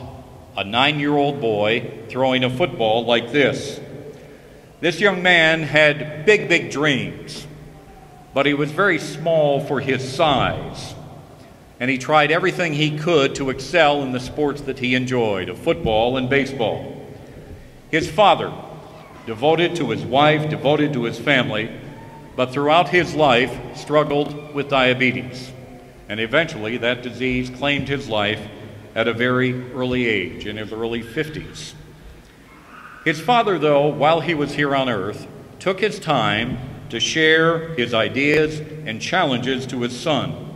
A 9-year-old boy throwing a football like this. This young man had big, big dreams, but he was very small for his size, and he tried everything he could to excel in the sports that he enjoyed, of football and baseball. His father, devoted to his wife, devoted to his family, but throughout his life struggled with diabetes, and eventually that disease claimed his life at a very early age, in his early 50s. His father, though, while he was here on earth, took his time to share his ideas and challenges to his son.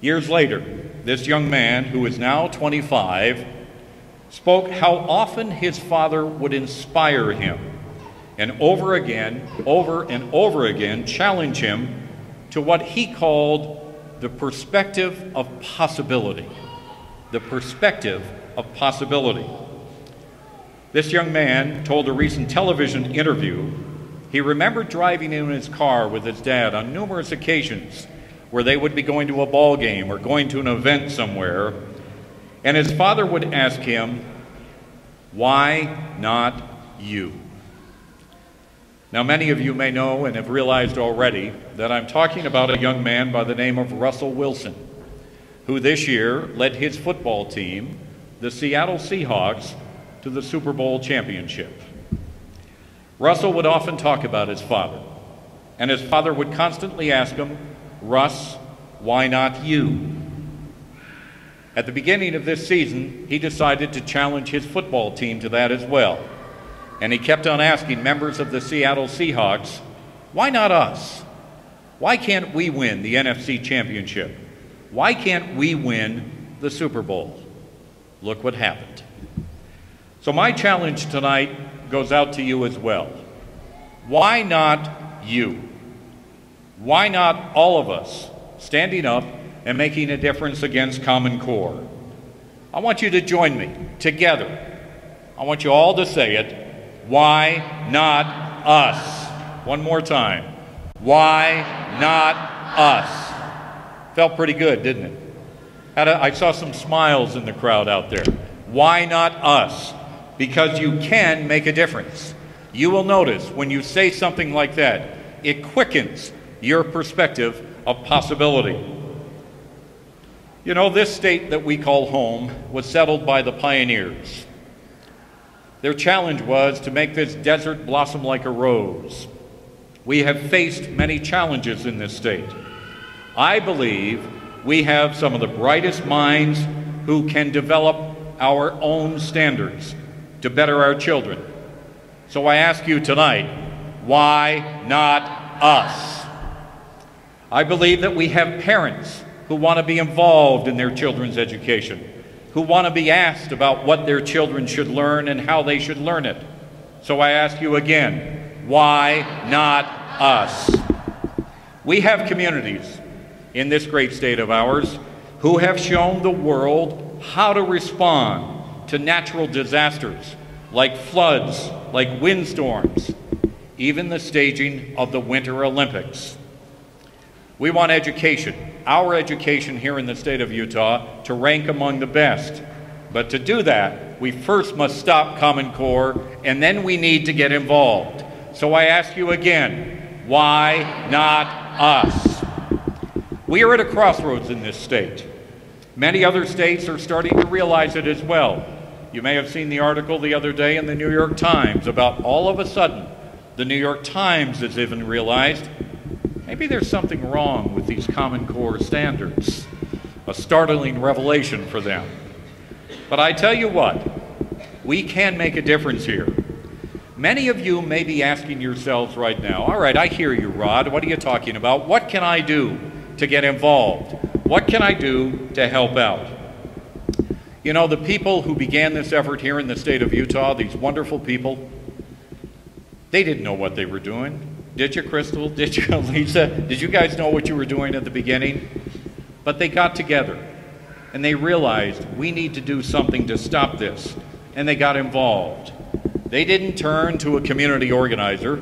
Years later, this young man, who is now 25, spoke how often his father would inspire him and over and over again challenge him to what he called the perspective of possibility. The perspective of possibility. This young man told a recent television interview he remembered driving in his car with his dad on numerous occasions where they would be going to a ball game or going to an event somewhere, and his father would ask him, "Why not you?" Now, many of you may know and have realized already that I'm talking about a young man by the name of Russell Wilson, who this year led his football team, the Seattle Seahawks, to the Super Bowl championship. Russell would often talk about his father, and his father would constantly ask him, "Russ, why not you?" At the beginning of this season, he decided to challenge his football team to that as well. And he kept on asking members of the Seattle Seahawks, "Why not us? Why can't we win the NFC championship? Why can't we win the Super Bowl?" Look what happened. So my challenge tonight goes out to you as well. Why not you? Why not all of us standing up and making a difference against Common Core? I want you to join me together. I want you all to say it. Why not us? One more time. Why not us? Felt pretty good, didn't it? I saw some smiles in the crowd out there. Why not us? Because you can make a difference. You will notice when you say something like that, it quickens your perspective of possibility. You know, this state that we call home was settled by the pioneers. Their challenge was to make this desert blossom like a rose. We have faced many challenges in this state. I believe we have some of the brightest minds who can develop our own standards to better our children. So I ask you tonight, why not us? I believe that we have parents who want to be involved in their children's education, who want to be asked about what their children should learn and how they should learn it. So I ask you again, why not us? We have communities in this great state of ours who have shown the world how to respond to natural disasters like floods, like windstorms, even the staging of the Winter Olympics. We want education, our education here in the state of Utah, to rank among the best. But to do that, we first must stop Common Core, and then we need to get involved. So I ask you again, why not us? We are at a crossroads in this state. Many other states are starting to realize it as well. You may have seen the article the other day in the New York Times about all of a sudden, the New York Times has even realized maybe there's something wrong with these Common Core standards. A startling revelation for them. But I tell you what, we can make a difference here. Many of you may be asking yourselves right now, all right, I hear you, Rod. What are you talking about? What can I do to get involved? What can I do to help out? You know, the people who began this effort here in the state of Utah, these wonderful people, they didn't know what they were doing. Did you, Crystal? Did you, Lisa? Did you guys know what you were doing at the beginning? But they got together and they realized we need to do something to stop this, and they got involved. They didn't turn to a community organizer.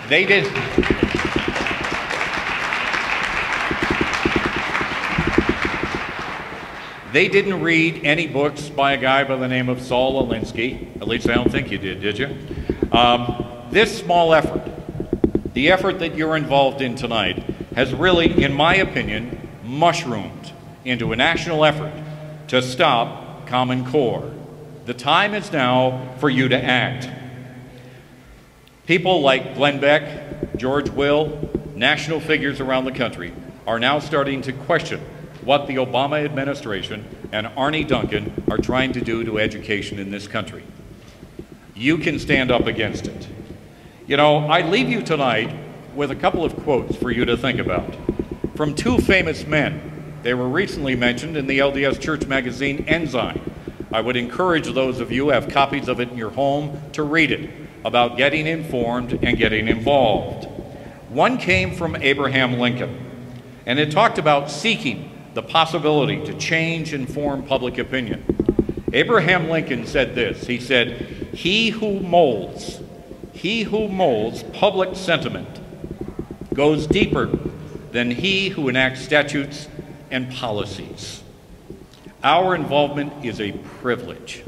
They did. They didn't read any books by a guy by the name of Saul Alinsky. At least I don't think you did you? This small effort, the effort that you're involved in tonight, has really, in my opinion, mushroomed into a national effort to stop Common Core. The time is now for you to act. People like Glenn Beck, George Will, national figures around the country are now starting to question what the Obama administration and Arne Duncan are trying to do to education in this country. You can stand up against it. You know, I leave you tonight with a couple of quotes for you to think about from two famous men. They were recently mentioned in the LDS Church magazine, Ensign. I would encourage those of you who have copies of it in your home to read it about getting informed and getting involved. One came from Abraham Lincoln, and it talked about seeking the possibility to change and form public opinion. Abraham Lincoln said this. He said, he who molds public sentiment goes deeper than he who enacts statutes and policies. Our involvement is a privilege,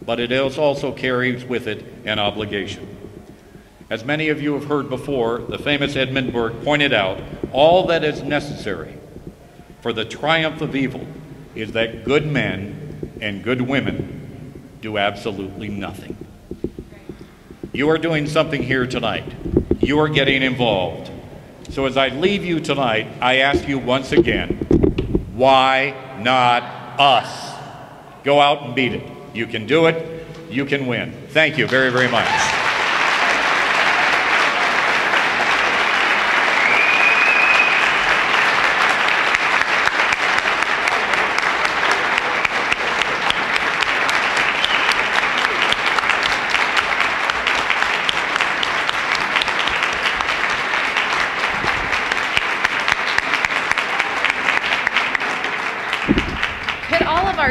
but it also carries with it an obligation. As many of you have heard before, the famous Edmund Burke pointed out, all that is necessary for the triumph of evil is that good men and good women do absolutely nothing. You are doing something here tonight. You are getting involved. So as I leave you tonight, I ask you once again, why not us? Go out and beat it. You can do it. You can win. Thank you very, very much.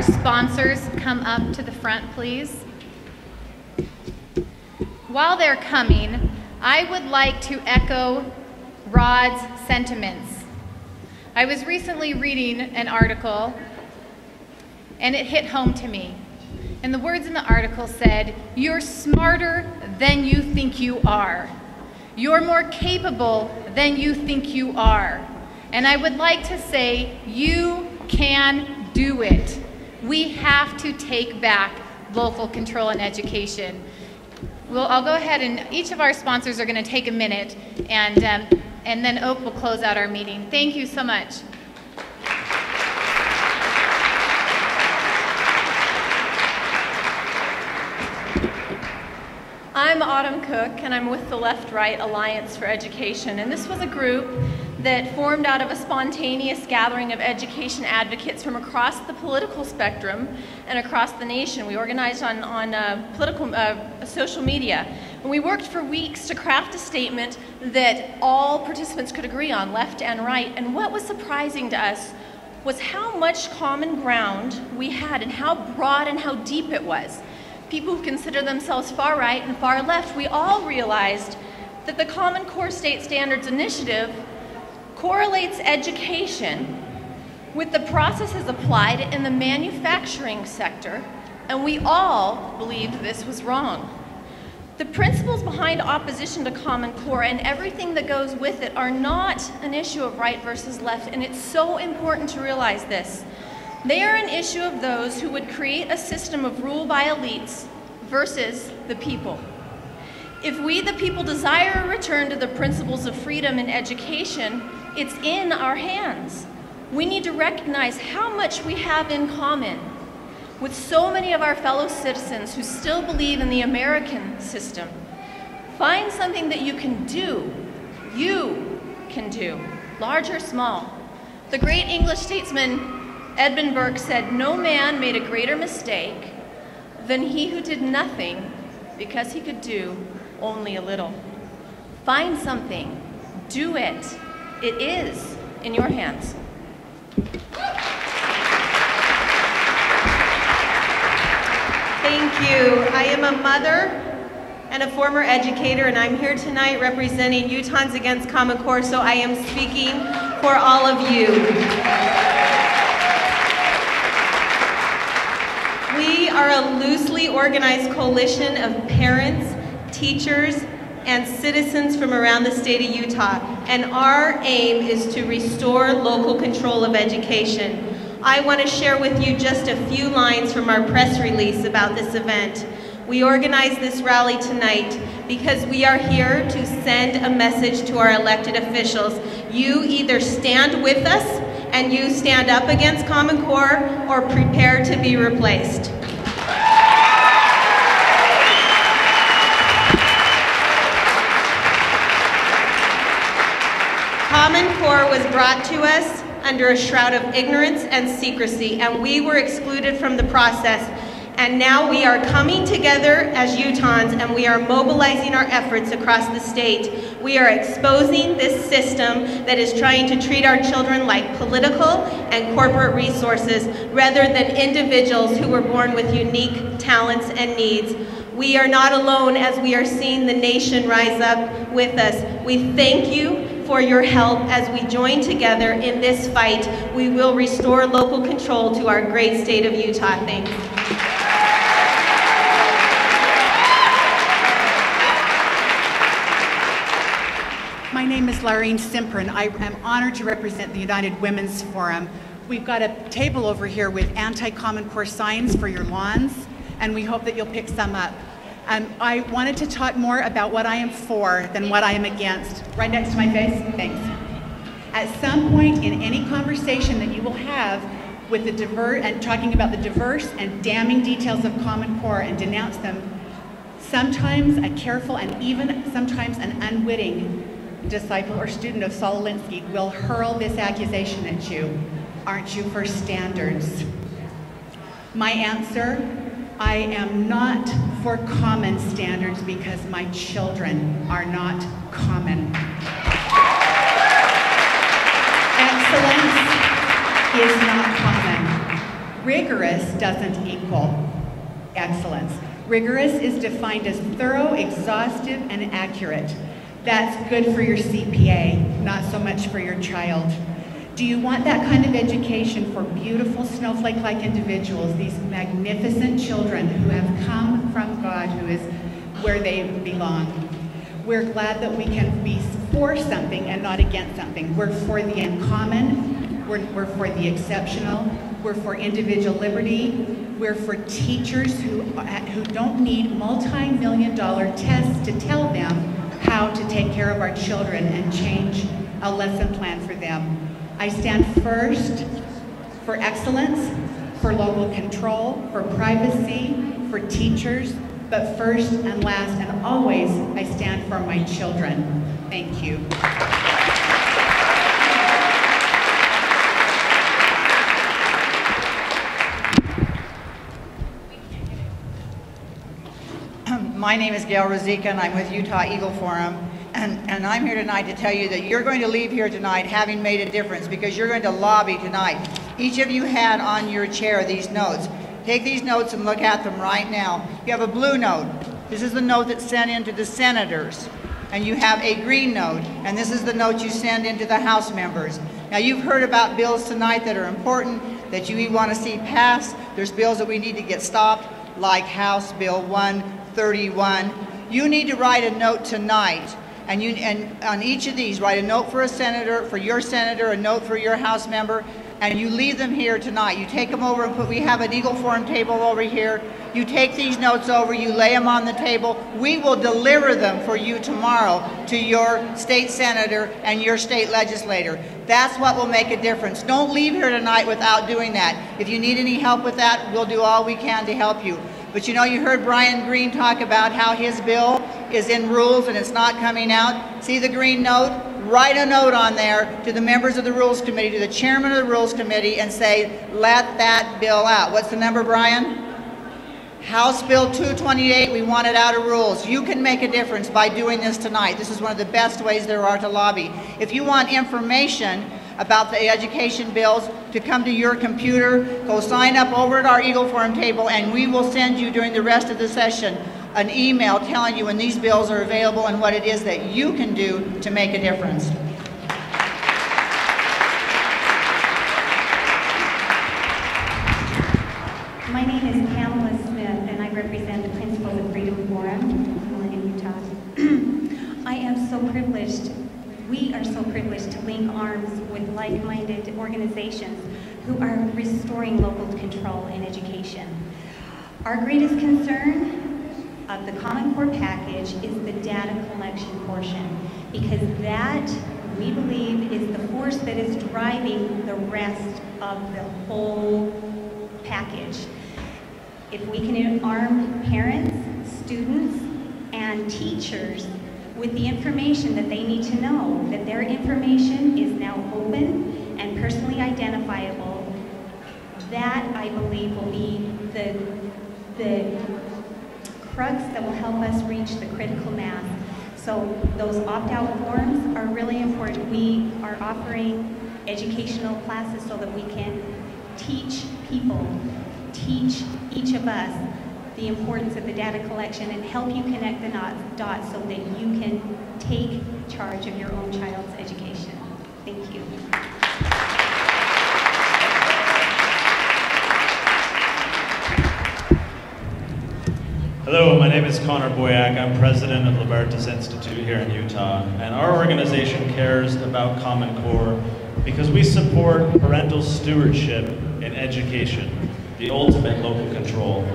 Sponsors come up to the front, please. While they're coming, I would like to echo Rod's sentiments. I was recently reading an article and it hit home to me. And the words in the article said, "You're smarter than you think you are. You're more capable than you think you are. And I would like to say, you can do it. We have to take back local control in education. I'll go ahead, and each of our sponsors are going to take a minute, and then Oak will close out our meeting. Thank you so much. I'm Autumn Cook, and I'm with the Left-Right Alliance for Education. And this was a group that formed out of a spontaneous gathering of education advocates from across the political spectrum and across the nation. We organized on social media. And we worked for weeks to craft a statement that all participants could agree on, left and right. And what was surprising to us was how much common ground we had and how broad and how deep it was. People who consider themselves far right and far left, we all realized that the Common Core State Standards Initiative correlates education with the processes applied in the manufacturing sector, and we all believed this was wrong. The principles behind opposition to Common Core and everything that goes with it are not an issue of right versus left, and it's so important to realize this. They are an issue of those who would create a system of rule by elites versus the people. If we, the people, desire a return to the principles of freedom in education, it's in our hands. We need to recognize how much we have in common with so many of our fellow citizens who still believe in the American system. Find something that you can do, large or small. The great English statesman Edmund Burke said, "No man made a greater mistake than he who did nothing because he could do only a little." Find something, do it. It is in your hands. Thank you. I am a mother and a former educator, and I'm here tonight representing Utahns Against Common Core, so I am speaking for all of you. We are a loosely organized coalition of parents, teachers, and citizens from around the state of Utah, and our aim is to restore local control of education. I want to share with you just a few lines from our press release about this event. We organized this rally tonight because we are here to send a message to our elected officials. You either stand with us and you stand up against Common Core, or prepare to be replaced. Common Core was brought to us under a shroud of ignorance and secrecy, and we were excluded from the process. And now we are coming together as Utahns, and we are mobilizing our efforts across the state. We are exposing this system that is trying to treat our children like political and corporate resources rather than individuals who were born with unique talents and needs. We are not alone as we are seeing the nation rise up with us. We thank you for your help as we join together in this fight. We will restore local control to our great state of Utah. Thanks. My name is Laureen Simper, and I am honored to represent the United Women's Forum. We've got a table over here with anti-Common Core signs for your lawns, and we hope that you'll pick some up. I wanted to talk more about what I am for than what I am against. Right next to my face? Thanks. At some point in any conversation that you will have with the talking about the diverse and damning details of Common Core and denounce them, sometimes a careful and even sometimes an unwitting disciple or student of Saul Alinsky will hurl this accusation at you. Aren't you for standards? My answer, I am not for common standards because my children are not common. Excellence is not common. Rigorous doesn't equal excellence. Rigorous is defined as thorough, exhaustive, and accurate. That's good for your CPA, not so much for your child. Do you want that kind of education for beautiful snowflake-like individuals, these magnificent children who have come from God, who is where they belong? We're glad that we can be for something and not against something. We're for the uncommon, we're for the exceptional, we're for individual liberty, we're for teachers who don't need multi-million-dollar tests to tell them how to take care of our children and change a lesson plan for them. I stand first for excellence, for local control, for privacy, for teachers, but first and last and always, I stand for my children. Thank you. My name is Gail Rosica, and I'm with Utah Eagle Forum. And I'm here tonight to tell you that you're going to leave here tonight having made a difference, because you're going to lobby tonight. Each of you had on your chair these notes. Take these notes and look at them right now. You have a blue note. This is the note that's sent in to the senators. And you have a green note, and this is the note you send into the House members. Now, you've heard about bills tonight that are important, that you want to see passed. There's bills that we need to get stopped, like House Bill 131. You need to write a note tonight. And on each of these, write a note for a senator, for your senator, a note for your House member, and you leave them here tonight. You take them over and we have an Eagle Forum table over here. You take these notes over, you lay them on the table. We will deliver them for you tomorrow to your state senator and your state legislator. That's what will make a difference. Don't leave here tonight without doing that. If you need any help with that, we'll do all we can to help you. But you know, you heard Brian Green talk about how his bill is in rules and it's not coming out. See the green note? Write a note on there to the members of the Rules Committee, to the chairman of the Rules Committee, and say, let that bill out. What's the number, Brian? House Bill 228, we want it out of rules. You can make a difference by doing this tonight. This is one of the best ways there are to lobby. If you want information about the education bills, to come to your computer, go sign up over at our Eagle Forum table, and we will send you during the rest of the session an email telling you when these bills are available and what it is that you can do to make a difference. My name is Pamela Smith, and I represent the principals of Freedom Forum in Utah. I am so privileged. We are so privileged to link arms with like-minded organizations who are restoring local control in education. Our greatest concern of the Common Core package is the data collection portion, because that, we believe, is the force that is driving the rest of the whole package. If we can arm parents, students, and teachers with the information that they need to know, that their information is now open and personally identifiable, that, I believe, will be the crux that will help us reach the critical mass. So those opt-out forms are really important. We are offering educational classes so that we can teach people, teach each of us the importance of the data collection and help you connect the dots so that you can take charge of your own child's education. Thank you. Hello, my name is Connor Boyack. I'm president of Libertas Institute here in Utah, and our organization cares about Common Core because we support parental stewardship in education, the ultimate local control.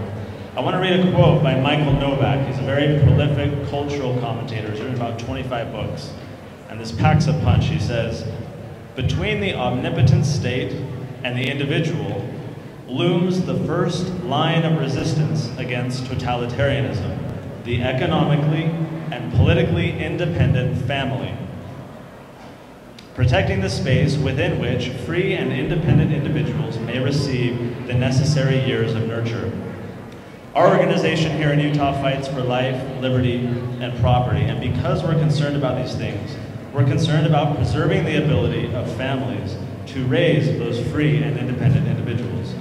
I want to read a quote by Michael Novak. He's a very prolific cultural commentator. He's written about 25 books, and this packs a punch. He says, "Between the omnipotent state and the individual looms the first line of resistance against totalitarianism, the economically and politically independent family, protecting the space within which free and independent individuals may receive the necessary years of nurture. Our organization here in Utah fights for life, liberty, and property, and because we're concerned about these things, we're concerned about preserving the ability of families to raise those free and independent individuals.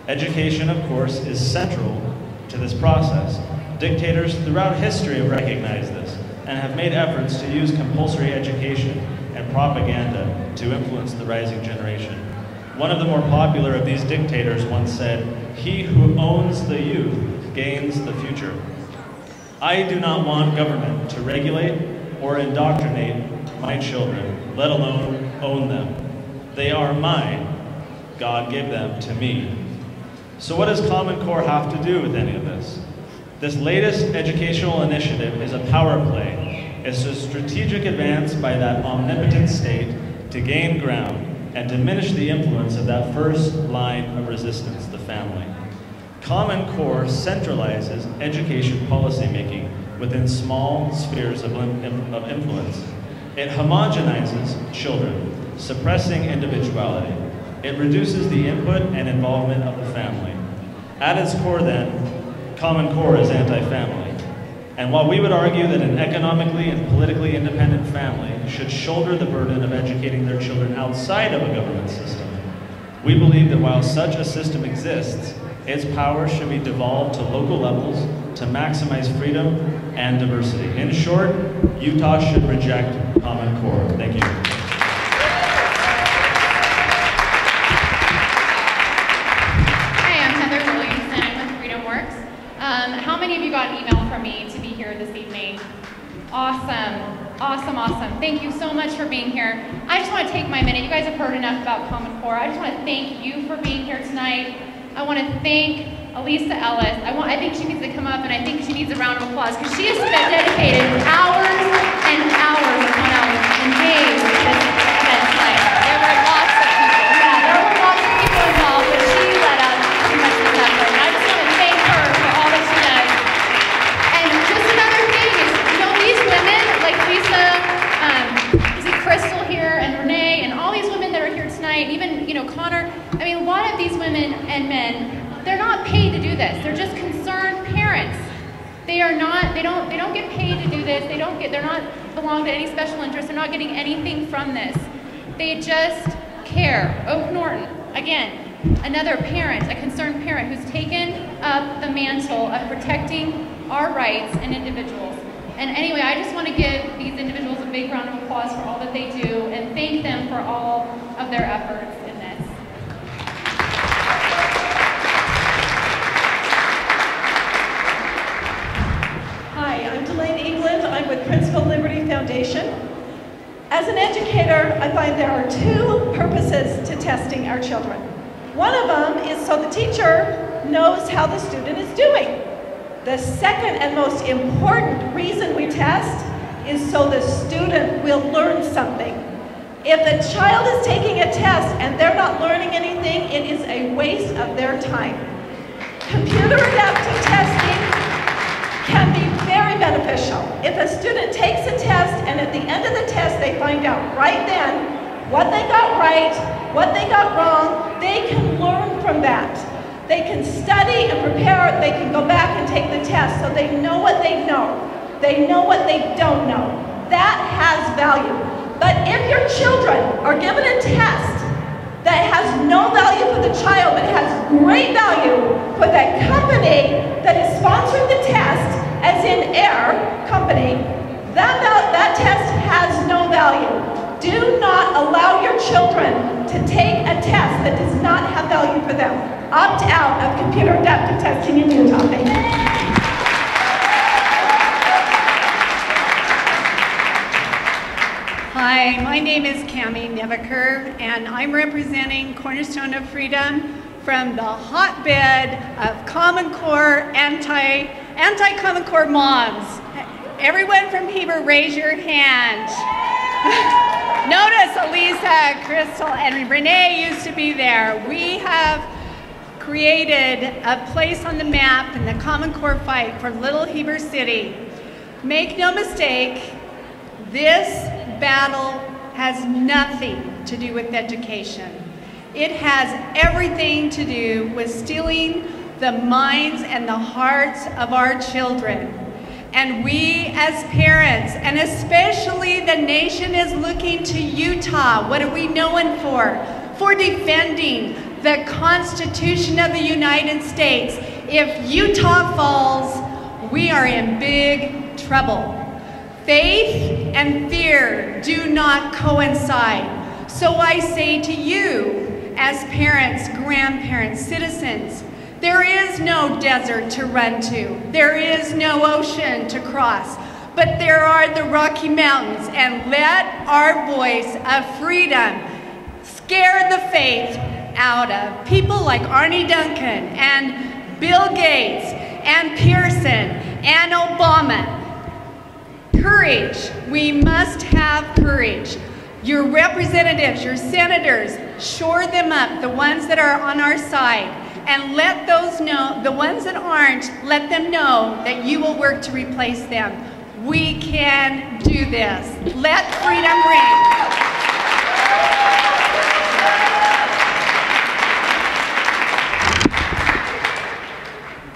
Education, of course, is central to this process. Dictators throughout history have recognized this and have made efforts to use compulsory education and propaganda to influence the rising generation. One of the more popular of these dictators once said, "He who owns the youth gains the future." I do not want government to regulate or indoctrinate my children, let alone own them. They are mine. God gave them to me. So what does Common Core have to do with any of this? This latest educational initiative is a power play. It's a strategic advance by that omnipotent state to gain ground and diminish the influence of that first line of resistance, the family. Common Core centralizes education policymaking within small spheres of influence. It homogenizes children, suppressing individuality. It reduces the input and involvement of the family. At its core then, Common Core is anti-family. And while we would argue that an economically and politically independent family should shoulder the burden of educating their children outside of a government system, we believe that while such a system exists, its power should be devolved to local levels to maximize freedom and diversity. In short, Utah should reject Common Core. Thank you. How many of you got an email from me to be here this evening? Awesome, awesome, awesome. Thank you so much for being here. I just want to take my minute. You guys have heard enough about Common Core. I just want to thank you for being here tonight. I want to thank Elisa Ellis. I think she needs to come up, and I think she needs a round of applause because she has been dedicated hours and hours upon hours and days to this event tonight. There were lots of people. Yeah, there were lots of people involved, but she led us to much of this effort. And I just want to thank her for all that she does. And just another thing is, you know, these women, like Lisa, you see Crystal here, and Renee, and all these women that are here tonight, even, you know, Connor, I mean, a lot of these women and men, they're not paid to do this. They're just concerned parents. They are not, they don't get paid to do this. They're not belong to any special interest. They're not getting anything from this. They just care. Oak Norton, again, another parent, a concerned parent who's taken up the mantle of protecting our rights and individuals. And anyway, I just want to give these individuals a big round of applause for all that they do and thank them for all of their efforts in this. Hi, I'm Delane England. I'm with Principal Liberty Foundation. As an educator, I find there are two purposes to testing our children. One of them is so the teacher knows how the student is doing. The second and most important reason we test is so the student will learn something. If a child is taking a test and they're not learning anything, it is a waste of their time. Computer adaptive testing can be very beneficial. If a student takes a test and at the end of the test they find out right then what they got right, what they got wrong, they can learn from that. They can study and prepare, they can go back and take the test so they know what they know. They know what they don't know. That has value. But if your children are given a test that has no value for the child but has great value for the company that is sponsoring the test, as in Air Company, that test has no value. Do not allow your children to take a test that does not have value for them. Opt out of computer adaptive testing in Utah. Thank you. Hi, my name is Cami Nevaker, and I'm representing Cornerstone of Freedom from the hotbed of Common Core, anti-Common Core moms. Everyone from Heber, raise your hand. Notice Elisa, Crystal, and Renee used to be there. We have created a place on the map in the Common Core fight for Little Heber City. Make no mistake, this battle has nothing to do with education. It has everything to do with stealing the minds and the hearts of our children. And we as parents, and especially the nation, is looking to Utah. What are we known for? For defending the Constitution of the United States. If Utah falls, we are in big trouble. Faith and fear do not coincide. So I say to you, as parents, grandparents, citizens, There is no desert to run to. There is no ocean to cross. But there are the Rocky Mountains, and let our voice of freedom scare the faith out of people like Arnie Duncan and Bill Gates and Pearson and Obama. Courage. We must have courage. Your representatives, your senators, shore them up, the ones that are on our side, and let those know, the ones that aren't, let them know that you will work to replace them. We can do this. Let freedom ring.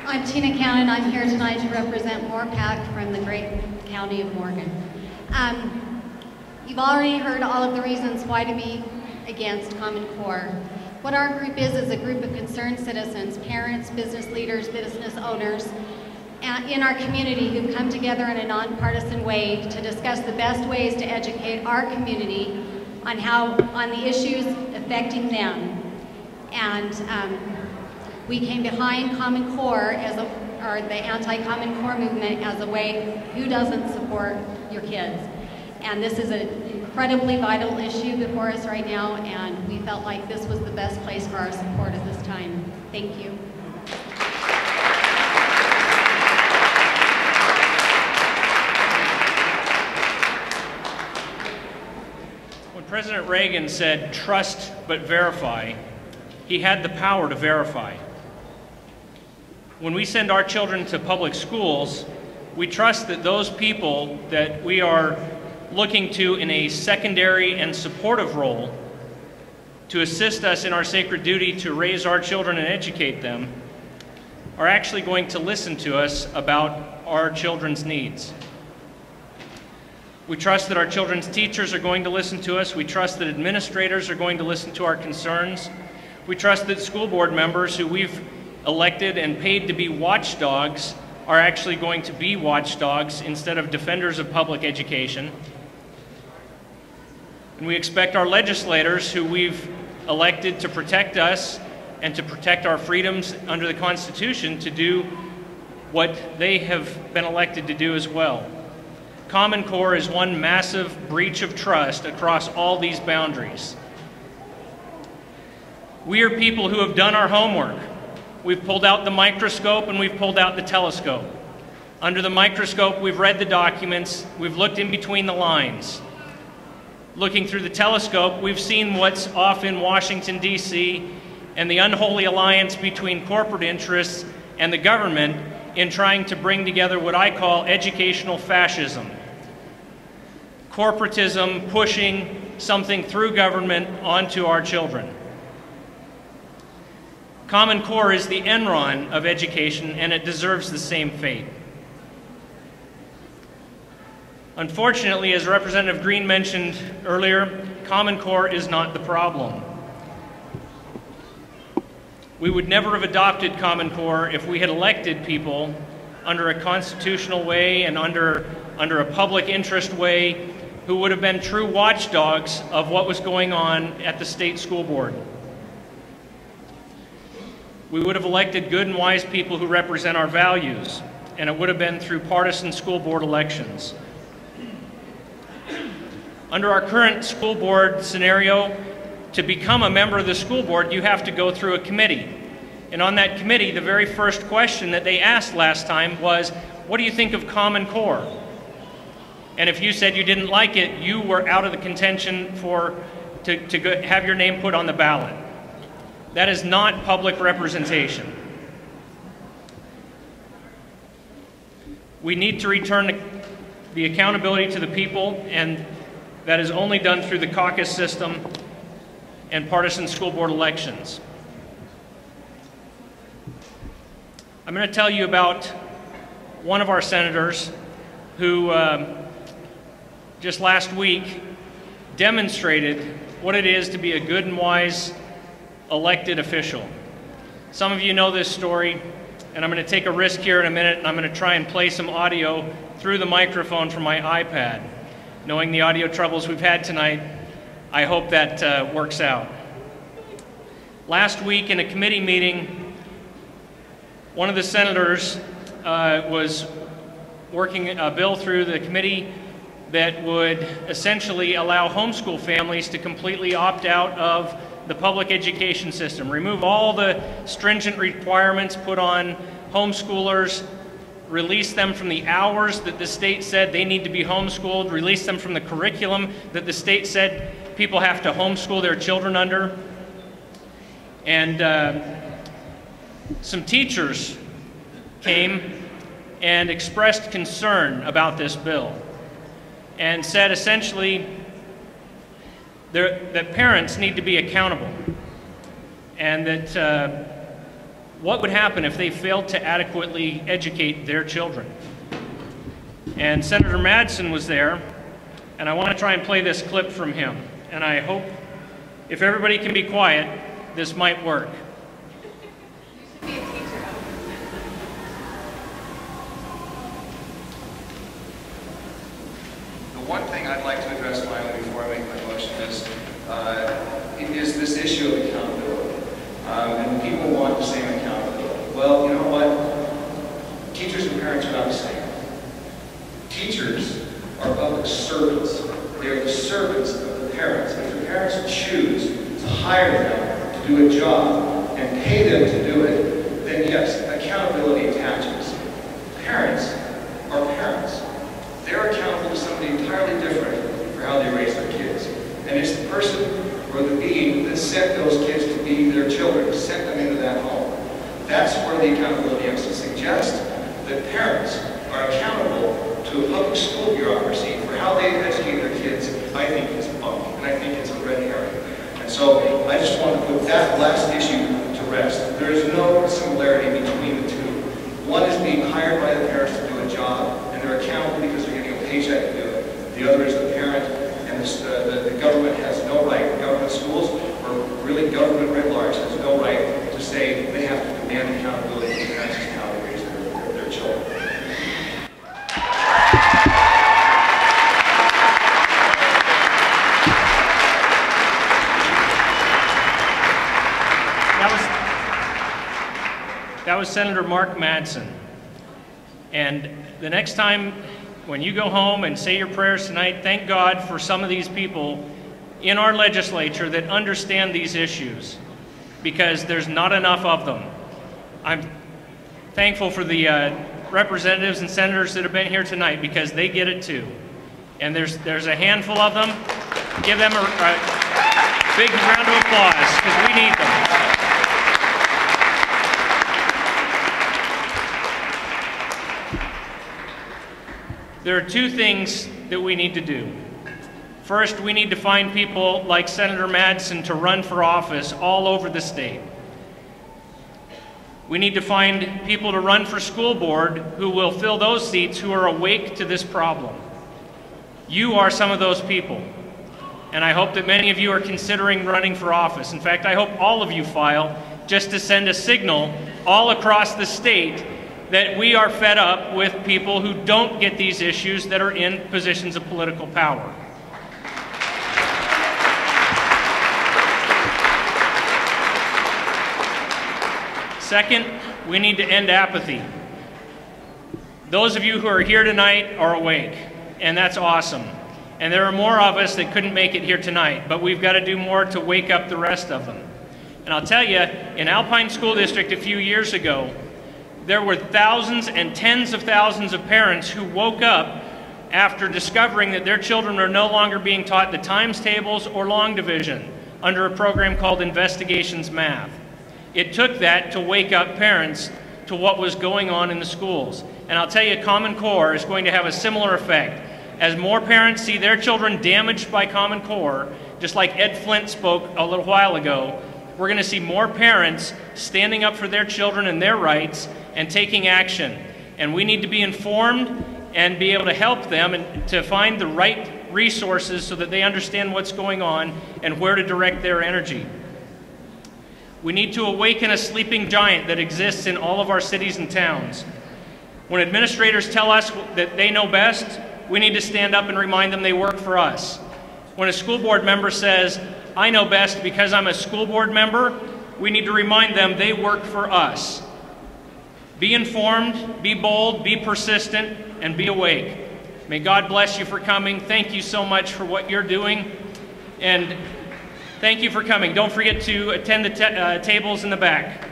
I'm Tina Cannon. I'm here tonight to represent MORPAC from the great county of Morgan. You've already heard all of the reasons why to be against Common Core. What our group is a group of concerned citizens, parents, business leaders, business owners, in our community who've come together in a nonpartisan way to discuss the best ways to educate our community on the issues affecting them. And we came behind Common Core or the anti-Common Core movement as a way, who doesn't support your kids? And this is an incredibly vital issue before us right now, and we felt like this was the best place for our support at this time. Thank you. When President Reagan said, "Trust but verify," he had the power to verify. When we send our children to public schools, we trust that those people that we are looking to in a secondary and supportive role to assist us in our sacred duty to raise our children and educate them are actually going to listen to us about our children's needs. We trust that our children's teachers are going to listen to us. We trust that administrators are going to listen to our concerns. We trust that school board members who we've elected and paid to be watchdogs are actually going to be watchdogs instead of defenders of public education. And we expect our legislators who we've elected to protect us and to protect our freedoms under the Constitution to do what they have been elected to do as well. Common Core is one massive breach of trust across all these boundaries. We are people who have done our homework. We've pulled out the microscope and we've pulled out the telescope. Under the microscope, we've read the documents, we've looked in between the lines. Looking through the telescope, we've seen what's off in Washington, D.C., and the unholy alliance between corporate interests and the government in trying to bring together what I call educational fascism. Corporatism pushing something through government onto our children. Common Core is the Enron of education, and it deserves the same fate. Unfortunately, as Representative Green mentioned earlier, Common Core is not the problem. We would never have adopted Common Core if we had elected people under a constitutional way and under a public interest way who would have been true watchdogs of what was going on at the state school board. We would have elected good and wise people who represent our values, and it would have been through partisan school board elections. Under our current school board scenario, to become a member of the school board, you have to go through a committee. And on that committee, the very first question that they asked last time was, what do you think of Common Core? And if you said you didn't like it, you were out of the contention to have your name put on the ballot. That is not public representation. We need to return the accountability to the people, and that is only done through the caucus system and partisan school board elections. I'm going to tell you about one of our senators who just last week demonstrated what it is to be a good and wise elected official. Some of you know this story, and I'm going to take a risk here in a minute, and I'm going to try and play some audio through the microphone from my iPad. Knowing the audio troubles we've had tonight, I hope that works out. Last week in a committee meeting, one of the senators was working a bill through the committee that would essentially allow homeschool families to completely opt out of the public education system, remove all the stringent requirements put on homeschoolers, release them from the hours that the state said they need to be homeschooled, release them from the curriculum that the state said people have to homeschool their children under. And some teachers came and expressed concern about this bill and said essentially that parents need to be accountable, and that what would happen if they failed to adequately educate their children. And Senator Madsen was there, and I want to try and play this clip from him. And I hope, if everybody can be quiet, this might work. The one thing I'd like to address finally before I make my motion is this issue of accountability. And people want the same accountability. Well, you know what? Teachers and parents are not the same. Teachers are public servants. They are the servants of the parents. If the parents choose to hire them to do a job and pay them to do it, then yes, accountability attaches. Parents are parents. They're accountable to somebody entirely different for how they raise their kids. And it's the person or the being that sent those kids to be their children, sent them into that home. That's where the accountability is. To suggest that parents are accountable to a public school bureaucracy for how they educate their kids, I think is bunk, and I think it's a red herring. And so I just want to put that last issue to rest. There is no similarity between the two. One is being hired by the parents to do a job, and they're accountable because they're getting a paycheck to do it. The other is the parent, and the government has no right, government schools, or really government writ large, has no right to say they have to demand accountability from parents as to how they raise their children. That was Senator Mark Madsen. And the next time when you go home and say your prayers tonight, thank God for some of these people in our legislature that understand these issues, because there's not enough of them. I'm thankful for the representatives and senators that have been here tonight, because they get it too. And there's a handful of them. Give them a big round of applause, because we need them. There are two things that we need to do. First, we need to find people like Senator Madsen to run for office all over the state. We need to find people to run for school board who will fill those seats who are awake to this problem. You are some of those people. And I hope that many of you are considering running for office. In fact, I hope all of you file, just to send a signal all across the state that we are fed up with people who don't get these issues that are in positions of political power. Second, we need to end apathy. Those of you who are here tonight are awake, and that's awesome. And there are more of us that couldn't make it here tonight, but we've got to do more to wake up the rest of them. And I'll tell you, in Alpine School District a few years ago, there were thousands and tens of thousands of parents who woke up after discovering that their children are no longer being taught the times tables or long division under a program called Investigations Math. It took that to wake up parents to what was going on in the schools. And I'll tell you, Common Core is going to have a similar effect. As more parents see their children damaged by Common Core, just like Ed Flint spoke a little while ago, we're going to see more parents standing up for their children and their rights and taking action. And we need to be informed and be able to help them and to find the right resources so that they understand what's going on and where to direct their energy. We need to awaken a sleeping giant that exists in all of our cities and towns. When administrators tell us that they know best, we need to stand up and remind them they work for us. When a school board member says, I know best because I'm a school board member, we need to remind them they work for us. Be informed, be bold, be persistent, and be awake. May God bless you for coming. Thank you so much for what you're doing, and thank you for coming. Don't forget to attend the tables in the back.